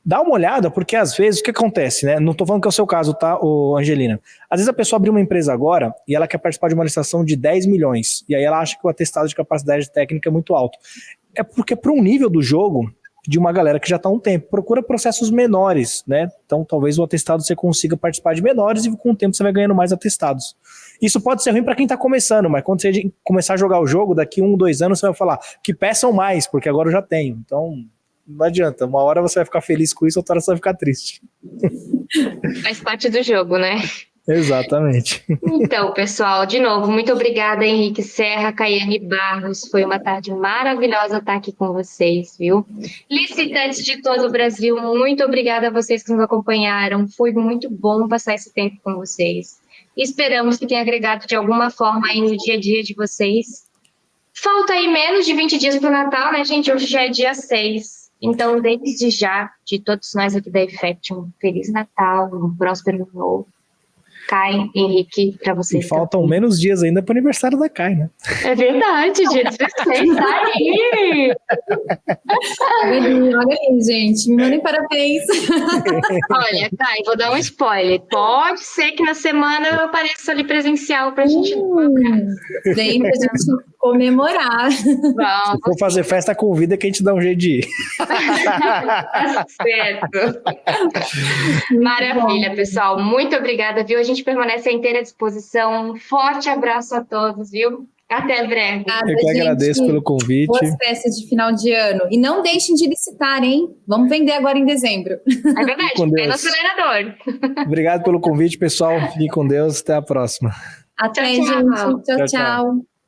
dá uma olhada, porque às vezes o que acontece, né? Não tô falando que é o seu caso, tá, Angelina? Às vezes a pessoa abriu uma empresa agora e ela quer participar de uma licitação de 10 milhões. E aí ela acha que o atestado de capacidade técnica é muito alto. É porque para um nível do jogo, de uma galera que já está há um tempo, procura processos menores, né? Então talvez o atestado você consiga participar de menores e com o tempo você vai ganhando mais atestados. Isso pode ser ruim para quem está começando, mas quando você começar a jogar o jogo, daqui 1, 2 anos você vai falar que peçam mais, porque agora eu já tenho. Então não adianta, uma hora você vai ficar feliz com isso, outra hora você vai ficar triste. Faz parte do jogo, né? Exatamente. Então, pessoal, de novo, muito obrigada, Henrique Serra, Caiane Barros. Foi uma tarde maravilhosa estar aqui com vocês, viu? Licitantes de todo o Brasil, muito obrigada a vocês que nos acompanharam. Foi muito bom passar esse tempo com vocês. Esperamos que tenha agregado de alguma forma aí no dia a dia de vocês. Falta aí menos de 20 dias para o Natal, né, gente? Hoje já é dia 6. Então, desde já, de todos nós aqui da Effect, um Feliz Natal, um próspero ano novo. Kai, Henrique, para vocês. E faltam menos dias ainda para o aniversário da Kai, né? É verdade, dia 16, tá aí! Olha aí, gente, me mandem parabéns. Olha, Kai, vou dar um spoiler. Pode ser que na semana eu apareça ali presencial pra gente... Vem pra gente comemorar. Vamos. Se for fazer festa, convida que a gente dá um jeito de ir. Tá certo. Maravilha, pessoal. Muito obrigada, viu? A gente permanece à inteira disposição. Um forte abraço a todos, viu? Até breve. Eu que agradeço pelo convite. Boas festas de final de ano. E não deixem de licitar, hein? Vamos vender agora em dezembro. É verdade, pé no acelerador. Obrigado pelo convite, pessoal. Fiquem com Deus. Até a próxima. Até, Tchau, tchau. gente. Tchau, tchau.